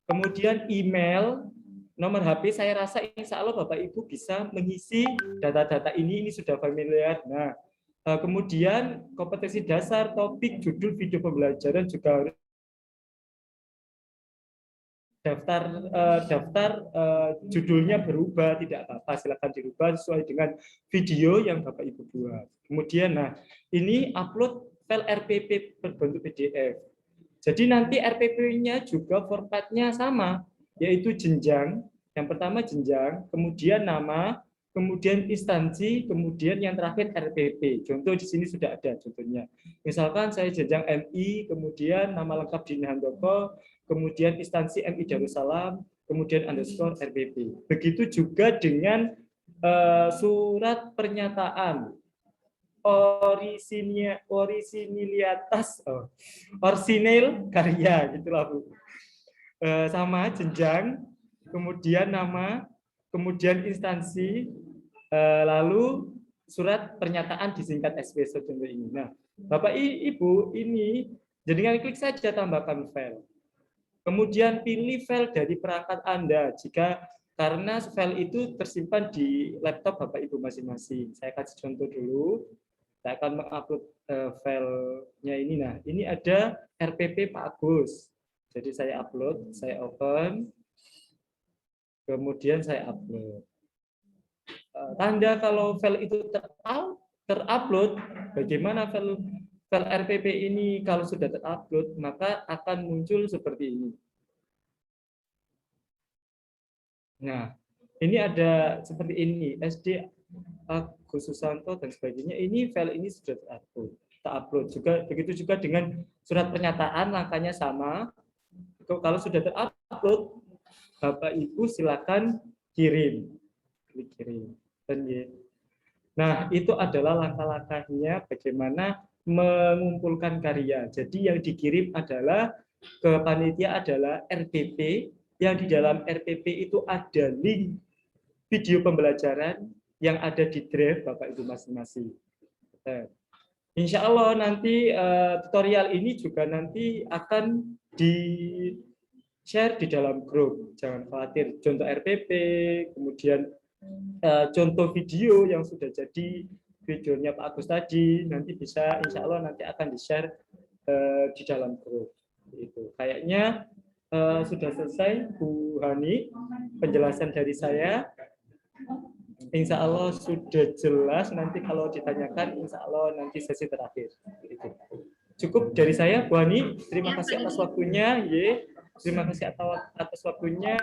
kemudian email, nomor HP. Saya rasa insya Allah Bapak Ibu bisa mengisi data-data ini sudah familiar. Nah, kemudian kompetensi dasar, topik, judul video pembelajaran juga harus daftar judulnya berubah, tidak apa-apa, silakan dirubah sesuai dengan video yang Bapak Ibu buat. Kemudian, nah ini upload file RPP berbentuk PDF. Jadi nanti RPP-nya juga formatnya sama, yaitu jenjang. Yang pertama jenjang, kemudian nama, kemudian instansi, kemudian yang terakhir RPP. Contoh di sini sudah ada contohnya. Misalkan saya jenjang MI, kemudian nama lengkap Dini Handoko, kemudian instansi MI Darussalam, kemudian underscore RPP. Begitu juga dengan surat pernyataan orisinil karya, gitulah Bu. Sama jenjang, kemudian nama, kemudian instansi, lalu surat pernyataan disingkat SPSO contoh ini. Nah, Bapak Ibu ini jadi klik saja tambahkan file. Kemudian pilih file dari perangkat Anda karena file itu tersimpan di laptop Bapak Ibu masing-masing. Saya kasih contoh dulu. Saya akan mengupload filenya ini. Nah, ini ada RPP Pak Agus. Jadi saya upload, saya open, kemudian saya upload. Tanda kalau file itu terupload, bagaimana file RPP ini kalau sudah terupload, maka akan muncul seperti ini. Nah, ini ada seperti ini, SD Agus Susanto dan sebagainya. Ini file ini sudah terupload. Juga begitu juga dengan surat pernyataan, langkahnya sama. Kalau sudah terupload, Bapak Ibu silakan kirim. Klik kirim. Nah, itu adalah langkah-langkahnya bagaimana mengumpulkan karya. Jadi yang dikirim adalah ke panitia adalah RPP, yang di dalam RPP itu ada link video pembelajaran yang ada di drive Bapak Ibu masing-masing. Insya Allah nanti tutorial ini juga nanti akan di-share di dalam grup. Jangan khawatir, contoh RPP, kemudian contoh video yang sudah jadi videonya Pak Agus tadi, nanti bisa insya Allah nanti akan di-share di dalam grup. Itu kayaknya sudah selesai Bu Hani penjelasan dari saya. Insya Allah sudah jelas, nanti kalau ditanyakan insya Allah nanti sesi terakhir. Itu. Cukup dari saya Bu Hani, terima kasih atas waktunya. Terima kasih atas waktunya.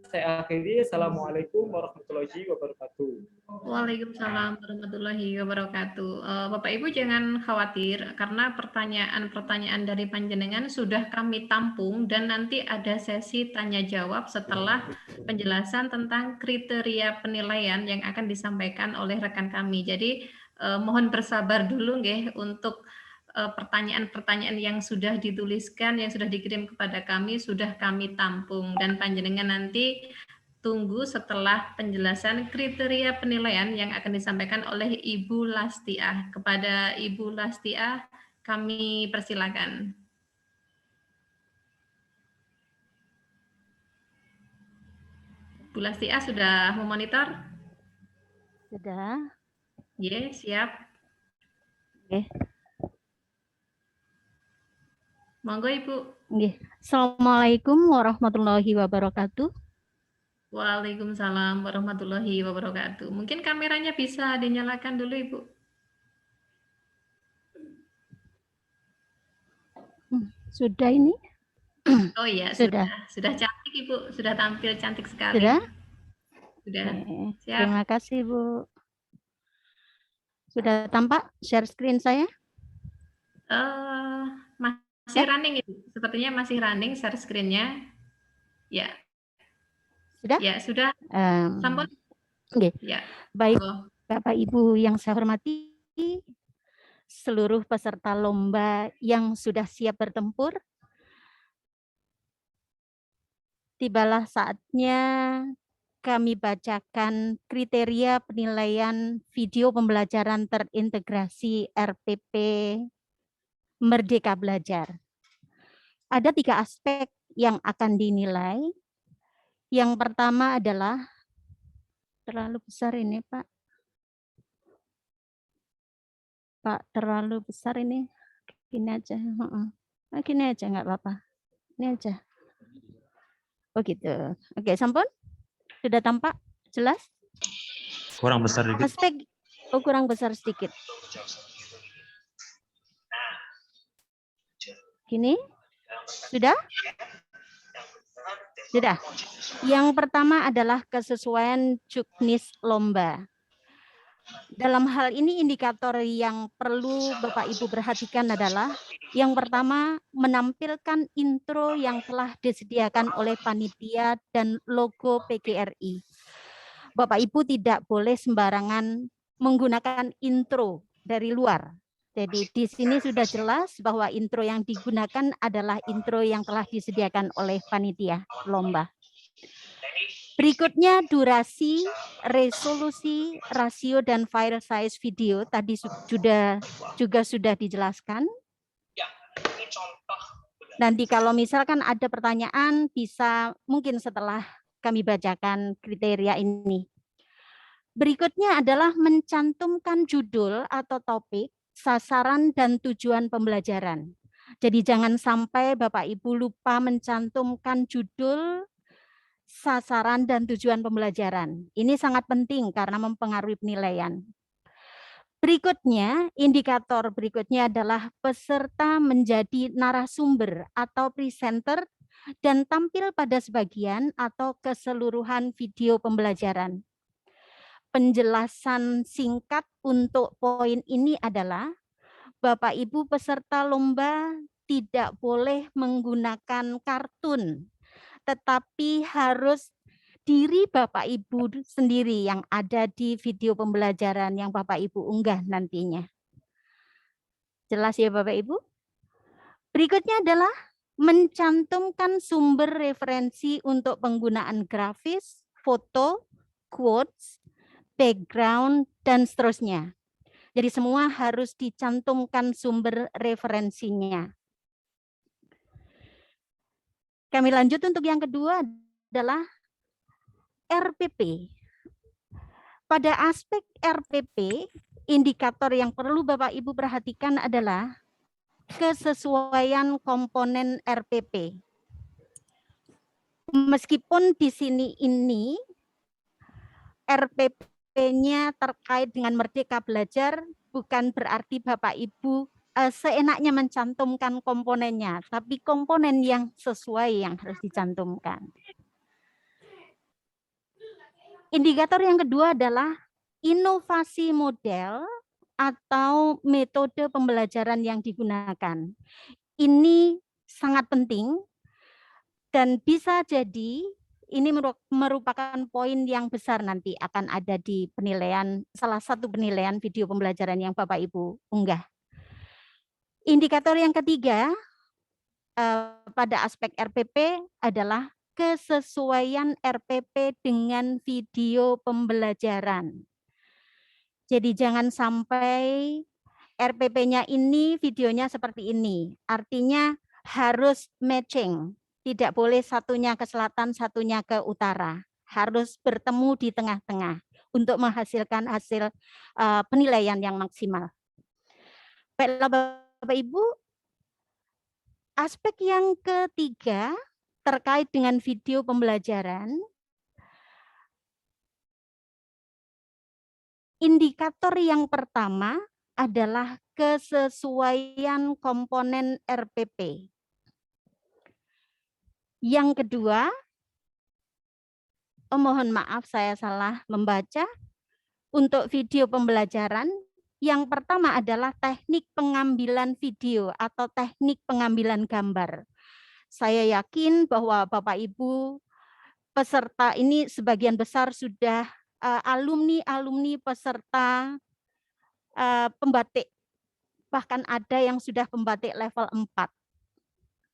Saya akhiri. Assalamualaikum warahmatullahi wabarakatuh. Waalaikumsalam warahmatullahi wabarakatuh. Bapak Ibu jangan khawatir karena pertanyaan-pertanyaan dari panjenengan sudah kami tampung dan nanti ada sesi tanya jawab setelah penjelasan tentang kriteria penilaian yang akan disampaikan oleh rekan kami. Jadi mohon bersabar dulu nggih untuk pertanyaan-pertanyaan yang sudah dituliskan, yang sudah dikirim kepada kami, sudah kami tampung. Dan panjenengan nanti tunggu setelah penjelasan kriteria penilaian yang akan disampaikan oleh Ibu Lastiah. Kepada Ibu Lastiah, kami persilakan. Bu Lastiah sudah memonitor? Sudah. Yes, siap. Oke. Monggo Ibu. Nggih. Assalamualaikum warahmatullahi wabarakatuh. Waalaikumsalam warahmatullahi wabarakatuh. Mungkin kameranya bisa dinyalakan dulu Ibu. Sudah ini? Oh iya, sudah. Sudah cantik Ibu, sudah tampil cantik sekali. Sudah? Sudah. Siap. Terima kasih Bu. Sudah tampak share screen saya? Masih running Ibu. Sepertinya masih running share screen-nya. Ya. Sudah? Ya, sudah. Sampun. Oke. Ya. Baik, Oh. Bapak Ibu yang saya hormati, seluruh peserta lomba yang sudah siap bertempur, tibalah saatnya kami bacakan kriteria penilaian video pembelajaran terintegrasi RPP Merdeka Belajar. Ada 3 aspek yang akan dinilai. Yang pertama adalah, terlalu besar ini Pak. Pak, terlalu besar ini. Gini aja. Gini aja, nggak apa-apa. Ini aja. Oh gitu. Oke, sampun? Sudah tampak? Jelas? Kurang besar dikit. Aspek, kurang besar sedikit. Gini? Sudah? Sudah. Yang pertama adalah kesesuaian juknis lomba. Dalam hal ini indikator yang perlu Bapak Ibu perhatikan adalah yang pertama menampilkan intro yang telah disediakan oleh panitia dan logo PGRI. Bapak Ibu tidak boleh sembarangan menggunakan intro dari luar. Jadi di sini sudah jelas bahwa intro yang digunakan adalah intro yang telah disediakan oleh panitia lomba. Berikutnya durasi, resolusi, rasio, dan file size video tadi juga sudah dijelaskan. Nanti kalau misalkan ada pertanyaan bisa mungkin setelah kami bacakan kriteria ini. Berikutnya adalah mencantumkan judul atau topik, sasaran, dan tujuan pembelajaran. Jadi jangan sampai Bapak Ibu lupa mencantumkan judul, sasaran, dan tujuan pembelajaran. Ini sangat penting karena mempengaruhi penilaian. Berikutnya, indikator berikutnya adalah peserta menjadi narasumber atau presenter dan tampil pada sebagian atau keseluruhan video pembelajaran. Penjelasan singkat untuk poin ini adalah Bapak Ibu peserta lomba tidak boleh menggunakan kartun, tetapi harus diri Bapak Ibu sendiri yang ada di video pembelajaran yang Bapak Ibu unggah nantinya. Jelas ya Bapak Ibu? Berikutnya adalah mencantumkan sumber referensi untuk penggunaan grafis, foto, quotes, background, dan seterusnya. Jadi semua harus dicantumkan sumber referensinya. Kami lanjut untuk yang kedua adalah RPP. Pada aspek RPP, indikator yang perlu Bapak Ibu perhatikan adalah kesesuaian komponen RPP. Meskipun di sini ini RPP-nya terkait dengan Merdeka Belajar, bukan berarti Bapak Ibu seenaknya mencantumkan komponennya, tapi komponen yang sesuai yang harus dicantumkan. Indikator yang kedua adalah inovasi model atau metode pembelajaran yang digunakan. Ini sangat penting dan bisa jadi ini merupakan poin yang besar nanti akan ada di penilaian, salah satu penilaian video pembelajaran yang Bapak Ibu unggah. Indikator yang ketiga pada aspek RPP adalah kesesuaian RPP dengan video pembelajaran. Jadi jangan sampai RPP-nya ini videonya seperti ini. Artinya harus matching. Tidak boleh satunya ke selatan, satunya ke utara. Harus bertemu di tengah-tengah untuk menghasilkan hasil penilaian yang maksimal. Baiklah Bapak Ibu, aspek yang ketiga terkait dengan video pembelajaran, indikator yang pertama adalah kesesuaian komponen RPP. Yang kedua, mohon maaf saya salah membaca, untuk video pembelajaran, yang pertama adalah teknik pengambilan video atau teknik pengambilan gambar. Saya yakin bahwa Bapak Ibu peserta ini sebagian besar sudah alumni peserta pembatik. Bahkan ada yang sudah pembatik level 4.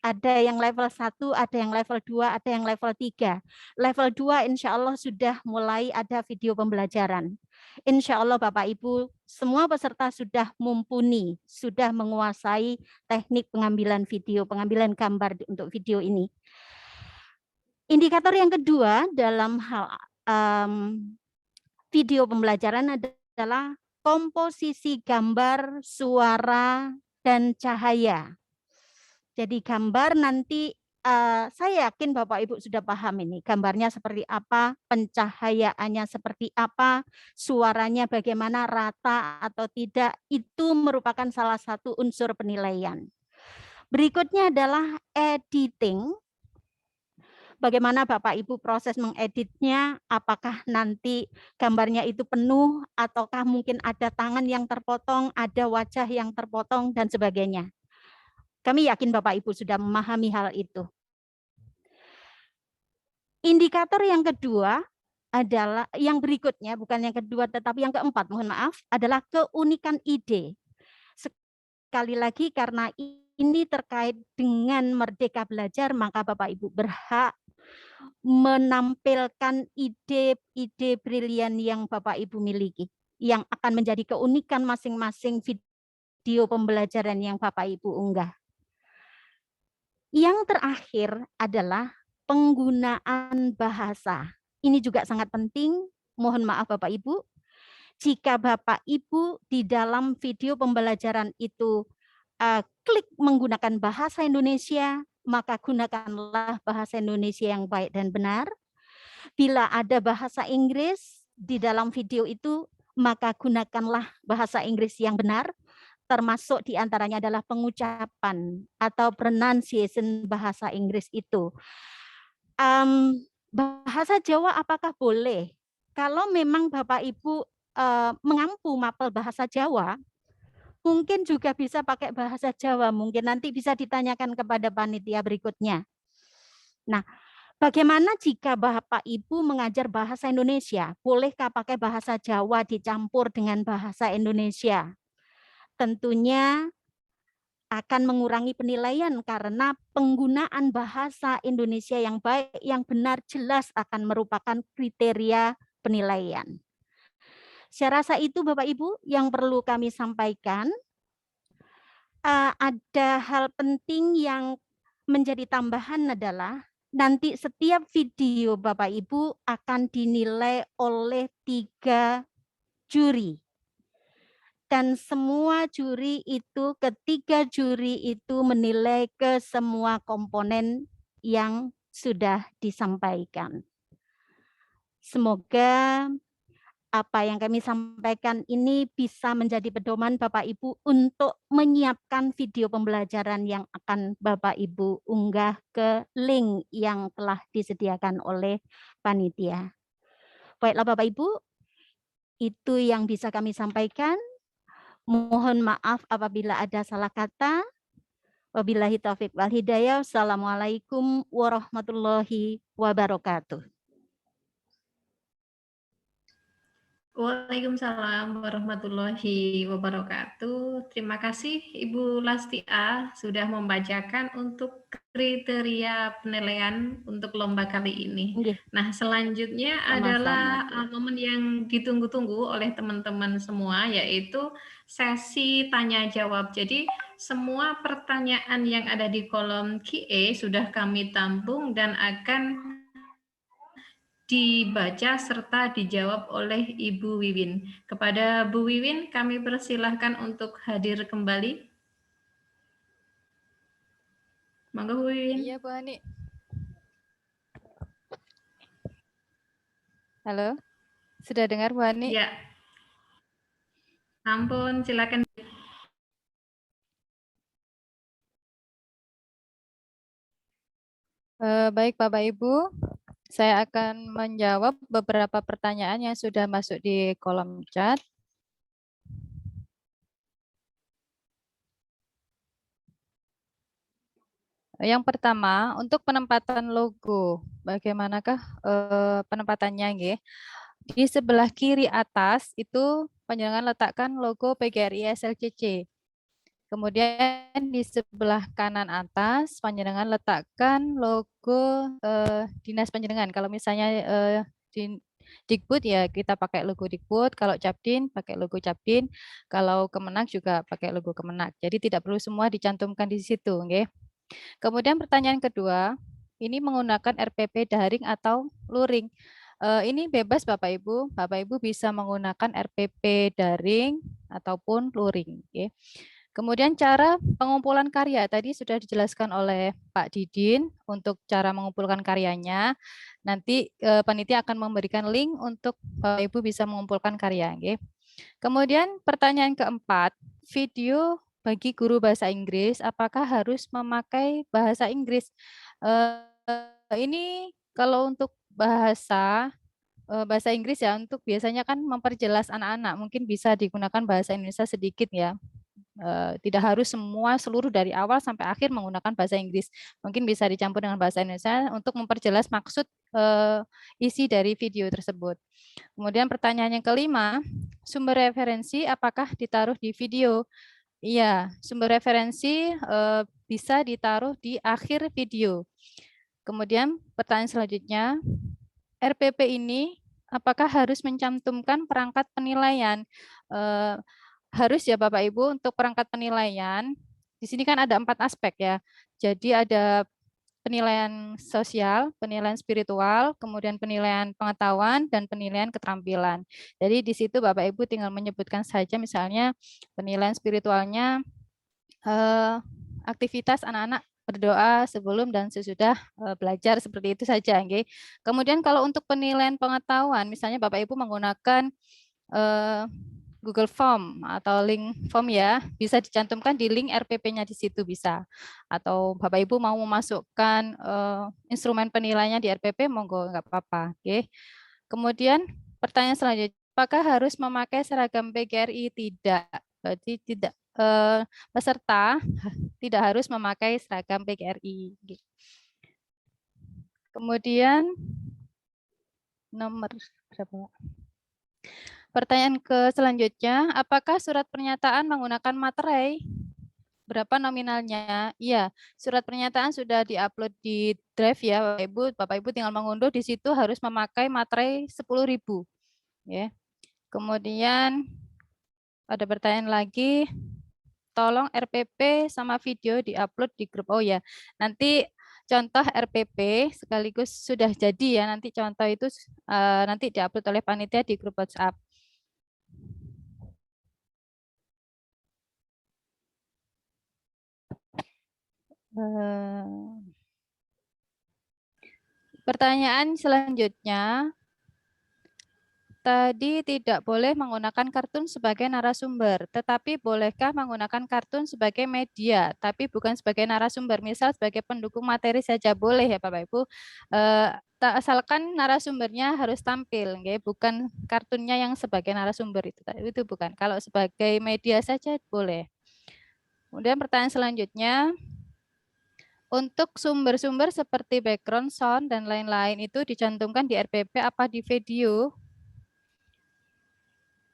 Ada yang level 1, ada yang level 2, ada yang level 3. Level 2 insya Allah sudah mulai ada video pembelajaran. Insya Allah Bapak Ibu, semua peserta sudah mumpuni, sudah menguasai teknik pengambilan video, pengambilan gambar untuk video ini. Indikator yang kedua dalam hal video pembelajaran adalah komposisi gambar, suara, dan cahaya. Jadi gambar nanti saya yakin Bapak Ibu sudah paham ini. Gambarnya seperti apa, pencahayaannya seperti apa, suaranya bagaimana, rata atau tidak, itu merupakan salah satu unsur penilaian. Berikutnya adalah editing. Bagaimana Bapak Ibu proses mengeditnya, apakah nanti gambarnya itu penuh, ataukah mungkin ada tangan yang terpotong, ada wajah yang terpotong, dan sebagainya. Kami yakin Bapak Ibu sudah memahami hal itu. Indikator yang kedua adalah, yang berikutnya, bukan yang kedua tetapi yang keempat, mohon maaf, adalah keunikan ide. Sekali lagi karena ini terkait dengan Merdeka Belajar, maka Bapak Ibu berhak menampilkan ide-ide brilian yang Bapak Ibu miliki, yang akan menjadi keunikan masing-masing video pembelajaran yang Bapak Ibu unggah. Yang terakhir adalah penggunaan bahasa. Ini juga sangat penting. Mohon maaf Bapak Ibu, jika Bapak Ibu di dalam video pembelajaran itu klik menggunakan bahasa Indonesia, maka gunakanlah bahasa Indonesia yang baik dan benar. Bila ada bahasa Inggris di dalam video itu, maka gunakanlah bahasa Inggris yang benar. Termasuk diantaranya adalah pengucapan atau pronunciation bahasa Inggris itu. Bahasa Jawa apakah boleh? Kalau memang Bapak Ibu mengampu mapel bahasa Jawa, mungkin juga bisa pakai bahasa Jawa. Mungkin nanti bisa ditanyakan kepada panitia berikutnya. Nah, bagaimana jika Bapak Ibu mengajar bahasa Indonesia? Bolehkah pakai bahasa Jawa dicampur dengan bahasa Indonesia? Tentunya akan mengurangi penilaian karena penggunaan bahasa Indonesia yang baik, yang benar, jelas akan merupakan kriteria penilaian. Saya rasa itu Bapak Ibu yang perlu kami sampaikan. Ada hal penting yang menjadi tambahan adalah nanti setiap video Bapak Ibu akan dinilai oleh 3 juri. Dan semua juri itu, ketiga juri itu menilai ke semua komponen yang sudah disampaikan. Semoga apa yang kami sampaikan ini bisa menjadi pedoman Bapak Ibu untuk menyiapkan video pembelajaran yang akan Bapak Ibu unggah ke link yang telah disediakan oleh panitia. Baiklah Bapak Ibu, itu yang bisa kami sampaikan. Mohon maaf apabila ada salah kata. Wabillahi taufiq wal hidayah. Assalamualaikum warahmatullahi wabarakatuh. Waalaikumsalam warahmatullahi wabarakatuh. Terima kasih Ibu Lastia sudah membacakan untuk kriteria penilaian untuk lomba kali ini. Nah, selanjutnya adalah momen yang ditunggu-tunggu oleh teman-teman semua, yaitu sesi tanya jawab. Jadi semua pertanyaan yang ada di kolom Q&A sudah kami tampung dan akan dibaca serta dijawab oleh Ibu Wiwin. Kepada Bu Wiwin, kami persilahkan untuk hadir kembali. Monggo Bu Wiwin. Iya Bu Hani. Halo, sudah dengar Bu Hani? Ya. Ampun, silakan. Baik Bapak Ibu. Saya akan menjawab beberapa pertanyaan yang sudah masuk di kolom chat. Yang pertama, untuk penempatan logo, bagaimanakah penempatannya, nggih? Di sebelah kiri atas itu panjenengan letakkan logo PGRI SLCC. Kemudian di sebelah kanan atas panjenengan letakkan logo dinas panjenengan. Kalau misalnya di Dikbud ya kita pakai logo Dikbud, kalau Capdin pakai logo Capdin, kalau Kemenak juga pakai logo Kemenak. Jadi tidak perlu semua dicantumkan di situ, nggih. Kemudian pertanyaan kedua, ini menggunakan RPP daring atau luring. Ini bebas Bapak Ibu. Bapak Ibu bisa menggunakan RPP daring ataupun luring. Okay. Kemudian cara pengumpulan karya tadi sudah dijelaskan oleh Pak Didin untuk cara mengumpulkan karyanya. Nanti panitia akan memberikan link untuk Bapak Ibu bisa mengumpulkan karya. Okay. Kemudian pertanyaan keempat, video bagi guru bahasa Inggris, apakah harus memakai bahasa Inggris? Ini kalau untuk bahasa Inggris ya, untuk biasanya kan memperjelas anak-anak, mungkin bisa digunakan bahasa Indonesia sedikit ya. Tidak harus semua seluruh dari awal sampai akhir menggunakan bahasa Inggris. Mungkin bisa dicampur dengan bahasa Indonesia untuk memperjelas maksud isi dari video tersebut. Kemudian pertanyaan yang kelima, sumber referensi apakah ditaruh di video? Iya, sumber referensi bisa ditaruh di akhir video. Kemudian pertanyaan selanjutnya, RPP ini apakah harus mencantumkan perangkat penilaian? Harus ya Bapak Ibu, untuk perangkat penilaian, di sini kan ada 4 aspek ya. Jadi ada penilaian sosial, penilaian spiritual, kemudian penilaian pengetahuan, dan penilaian keterampilan. Jadi di situ Bapak Ibu tinggal menyebutkan saja misalnya penilaian spiritualnya, aktivitas anak-anak berdoa sebelum dan sesudah belajar, seperti itu saja. Okay? Kemudian kalau untuk penilaian pengetahuan, misalnya Bapak Ibu menggunakan Google Form atau link form ya, bisa dicantumkan di link RPP-nya di situ bisa. Atau Bapak Ibu mau memasukkan instrumen penilaiannya di RPP, monggo nggak apa-apa. Oke. Kemudian pertanyaan selanjutnya, apakah harus memakai seragam PGRI? Tidak. Berarti tidak, peserta tidak harus memakai seragam PGRI. Kemudian nomor berapa? Pertanyaan selanjutnya, apakah surat pernyataan menggunakan materai? Berapa nominalnya? Iya, surat pernyataan sudah diupload di Drive ya, Bapak Ibu. Bapak Ibu tinggal mengunduh, di situ harus memakai materai 10.000. Ya. Kemudian ada pertanyaan lagi, tolong RPP sama video diupload di grup. Oh ya, nanti contoh RPP sekaligus sudah jadi ya, nanti contoh itu nanti diupload oleh panitia di grup WhatsApp. Pertanyaan selanjutnya, tadi tidak boleh menggunakan kartun sebagai narasumber, tetapi bolehkah menggunakan kartun sebagai media, tapi bukan sebagai narasumber, misal sebagai pendukung materi saja boleh ya Bapak Ibu, asalkan narasumbernya harus tampil, bukan kartunnya yang sebagai narasumber itu bukan. Kalau sebagai media saja boleh. Kemudian pertanyaan selanjutnya, untuk sumber-sumber seperti background, sound, dan lain-lain itu dicantumkan di RPP apa di video?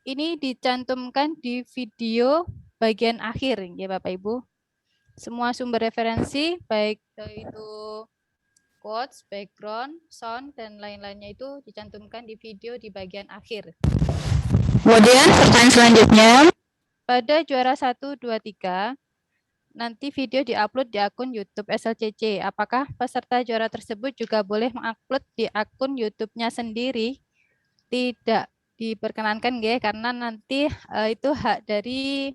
Ini dicantumkan di video bagian akhir, ya Bapak Ibu. Semua sumber referensi, baik itu quotes, background, sound, dan lain-lainnya itu dicantumkan di video di bagian akhir. Kemudian pertanyaan selanjutnya, pada juara 1, 2, 3, nanti video diupload di akun YouTube SLCC. Apakah peserta juara tersebut juga boleh mengupload di akun YouTube-nya sendiri? Tidak diperkenankan, karena nanti itu hak dari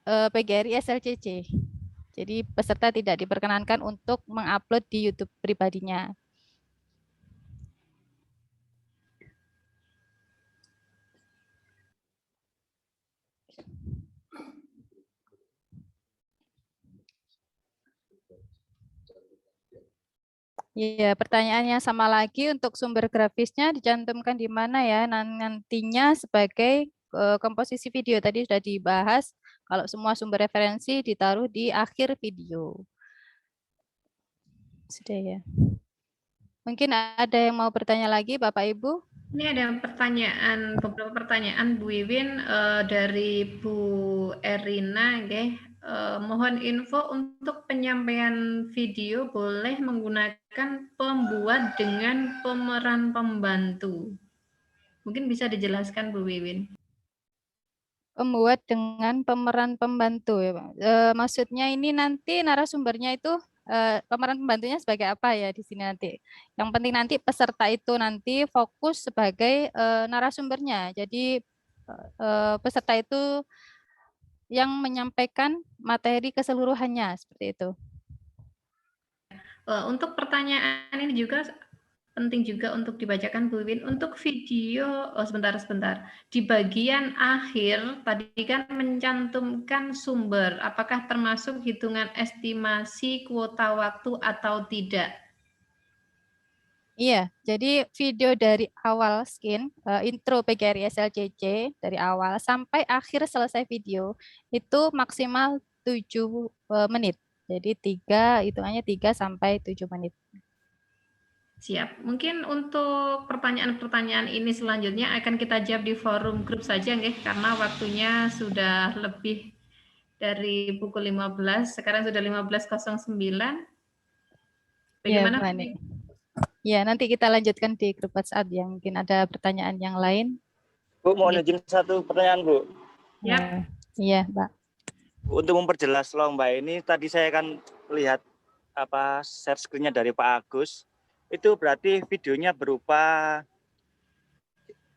PGRI SLCC. Jadi peserta tidak diperkenankan untuk mengupload di YouTube pribadinya. Iya, pertanyaannya sama lagi, untuk sumber grafisnya dicantumkan di mana ya nantinya sebagai komposisi video. Tadi sudah dibahas, kalau semua sumber referensi ditaruh di akhir video. Sudah ya. Mungkin ada yang mau bertanya lagi, Bapak Ibu? Ini ada pertanyaan, beberapa pertanyaan Bu Wiwin dari Bu Erina, mohon info untuk penyampaian video boleh menggunakan pembuat dengan pemeran pembantu. Mungkin bisa dijelaskan Bu Wiwin. Pembuat dengan pemeran pembantu ya, Pak. Maksudnya ini nanti narasumbernya itu pemeran pembantunya sebagai apa ya di sini nanti. Yang penting nanti peserta itu nanti fokus sebagai narasumbernya. Jadi peserta itu yang menyampaikan materi keseluruhannya seperti itu. Untuk pertanyaan ini juga penting juga untuk dibacakan Bu Win. Untuk video, sebentar. Di bagian akhir tadi kan mencantumkan sumber. Apakah termasuk hitungan estimasi kuota waktu atau tidak? Iya, jadi video dari awal skin, intro PGRI SLCC dari awal sampai akhir selesai video itu maksimal 7 menit. Jadi hitungannya 3 sampai 7 menit. Siap. Mungkin untuk pertanyaan-pertanyaan ini selanjutnya akan kita jawab di forum grup saja, nggih, karena waktunya sudah lebih dari pukul 15. Sekarang sudah 15.09. Bagaimana? Ya, nanti kita lanjutkan di grup WhatsApp yang mungkin ada pertanyaan yang lain. Bu, mau izin satu pertanyaan, Bu. Ya. Iya, Mbak. Untuk memperjelas lomba ini, tadi saya kan lihat share screen-nya dari Pak Agus. Itu berarti videonya berupa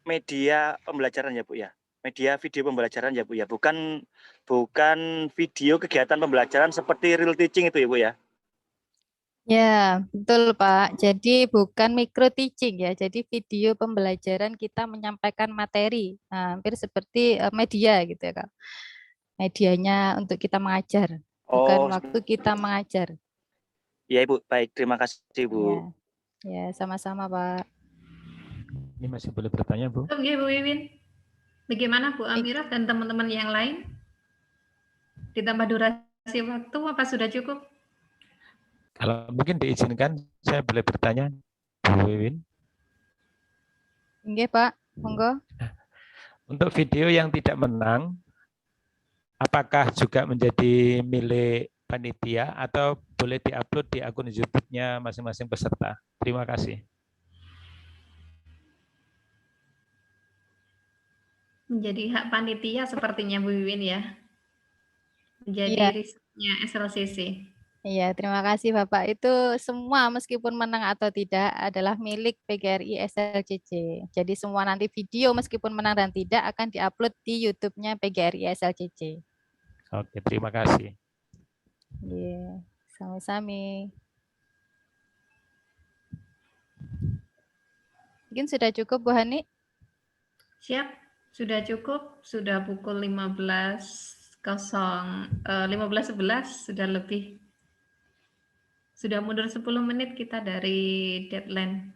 media pembelajaran ya Bu ya? Media video pembelajaran ya Bu ya? Bukan video kegiatan pembelajaran seperti real teaching itu ya Bu ya? Ya, betul Pak. Jadi bukan micro teaching ya. Jadi video pembelajaran kita menyampaikan materi. Nah, hampir seperti media gitu ya Kak. Medianya untuk kita mengajar. Bukan waktu kita mengajar. Iya Ibu, baik. Terima kasih Bu. Ya, sama-sama Pak. Ini masih boleh bertanya Bu? Oke Bu Wiwin. Bagaimana Bu Amira dan teman-teman yang lain? Ditambah durasi waktu apa sudah cukup? Kalau mungkin diizinkan, saya boleh bertanya, Bu Wiwin. Oke Pak, monggo. Untuk video yang tidak menang, apakah juga menjadi milik panitia atau boleh diupload di akun YouTube-nya masing-masing peserta? Terima kasih. Menjadi hak panitia sepertinya Bu Wiwin ya. Menjadi risetnya SLCC. Iya, terima kasih Bapak. Itu semua meskipun menang atau tidak adalah milik PGRI SLCC. Jadi semua nanti video meskipun menang dan tidak akan diupload di YouTube-nya PGRI SLCC. Oke, terima kasih. Iya, sama-sama. Mungkin sudah cukup Bu Hani? Siap, sudah cukup. Sudah pukul 15.11 sudah lebih. Sudah mundur 10 menit kita dari deadline.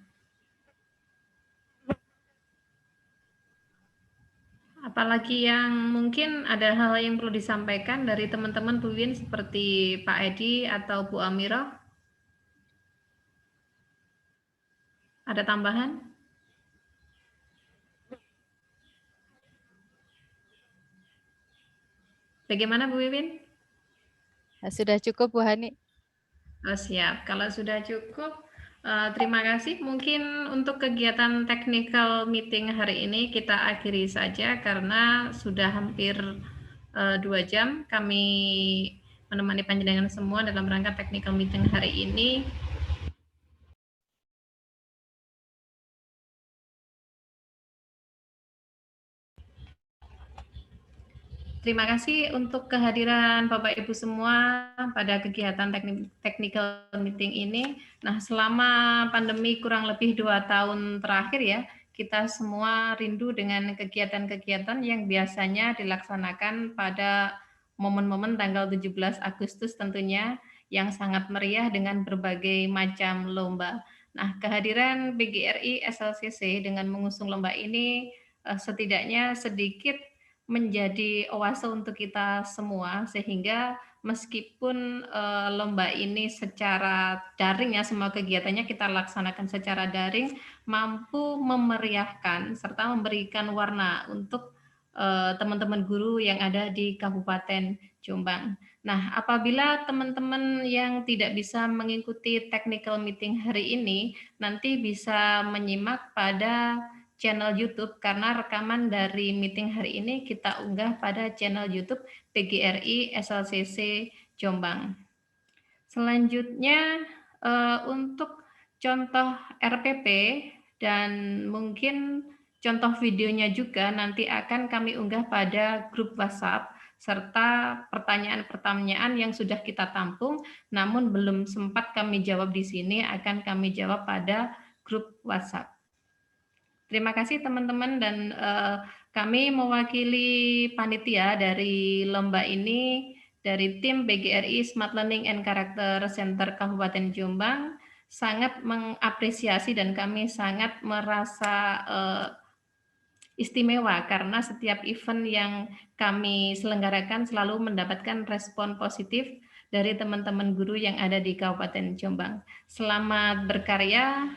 Apalagi yang mungkin ada hal yang perlu disampaikan dari teman-teman Bu Win seperti Pak Edi atau Bu Amira? Ada tambahan? Bagaimana Bu Wiwin? Sudah cukup Bu Hani. Oh, siap. Kalau sudah cukup, terima kasih. Mungkin untuk kegiatan technical meeting hari ini kita akhiri saja karena sudah hampir 2 jam kami menemani panjenengan semua dalam rangka technical meeting hari ini. Terima kasih untuk kehadiran Bapak Ibu semua pada kegiatan technical meeting ini. Nah, selama pandemi kurang lebih 2 tahun terakhir ya, kita semua rindu dengan kegiatan-kegiatan yang biasanya dilaksanakan pada momen-momen tanggal 17 Agustus tentunya yang sangat meriah dengan berbagai macam lomba. Nah, kehadiran PGRI SLCC dengan mengusung lomba ini setidaknya sedikit menjadi oase untuk kita semua sehingga meskipun lomba ini secara daring ya, semua kegiatannya kita laksanakan secara daring, mampu memeriahkan serta memberikan warna untuk teman-teman guru yang ada di Kabupaten Jombang. Nah, apabila teman-teman yang tidak bisa mengikuti technical meeting hari ini, nanti bisa menyimak pada channel YouTube, karena rekaman dari meeting hari ini kita unggah pada channel YouTube PGRI SLCC Jombang. Selanjutnya untuk contoh RPP dan mungkin contoh videonya juga nanti akan kami unggah pada grup WhatsApp, serta pertanyaan-pertanyaan yang sudah kita tampung namun belum sempat kami jawab di sini akan kami jawab pada grup WhatsApp. Terima kasih teman-teman, dan kami mewakili panitia dari lomba ini dari tim PGRI Smart Learning and Character Center Kabupaten Jombang sangat mengapresiasi dan kami sangat merasa istimewa karena setiap event yang kami selenggarakan selalu mendapatkan respon positif dari teman-teman guru yang ada di Kabupaten Jombang. Selamat berkarya.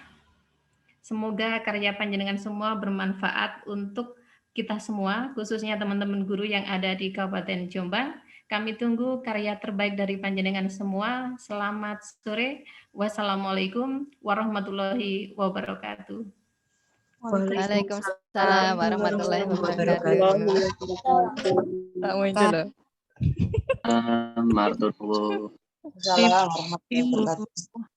Semoga karya panjenengan semua bermanfaat untuk kita semua, khususnya teman-teman guru yang ada di Kabupaten Jombang. Kami tunggu karya terbaik dari panjenengan semua. Selamat sore. Wassalamualaikum warahmatullahi wabarakatuh. Waalaikumsalam warahmatullahi wabarakatuh. Pak muncul loh. Martutu. Assalamualaikum warahmatullahi wabarakatuh.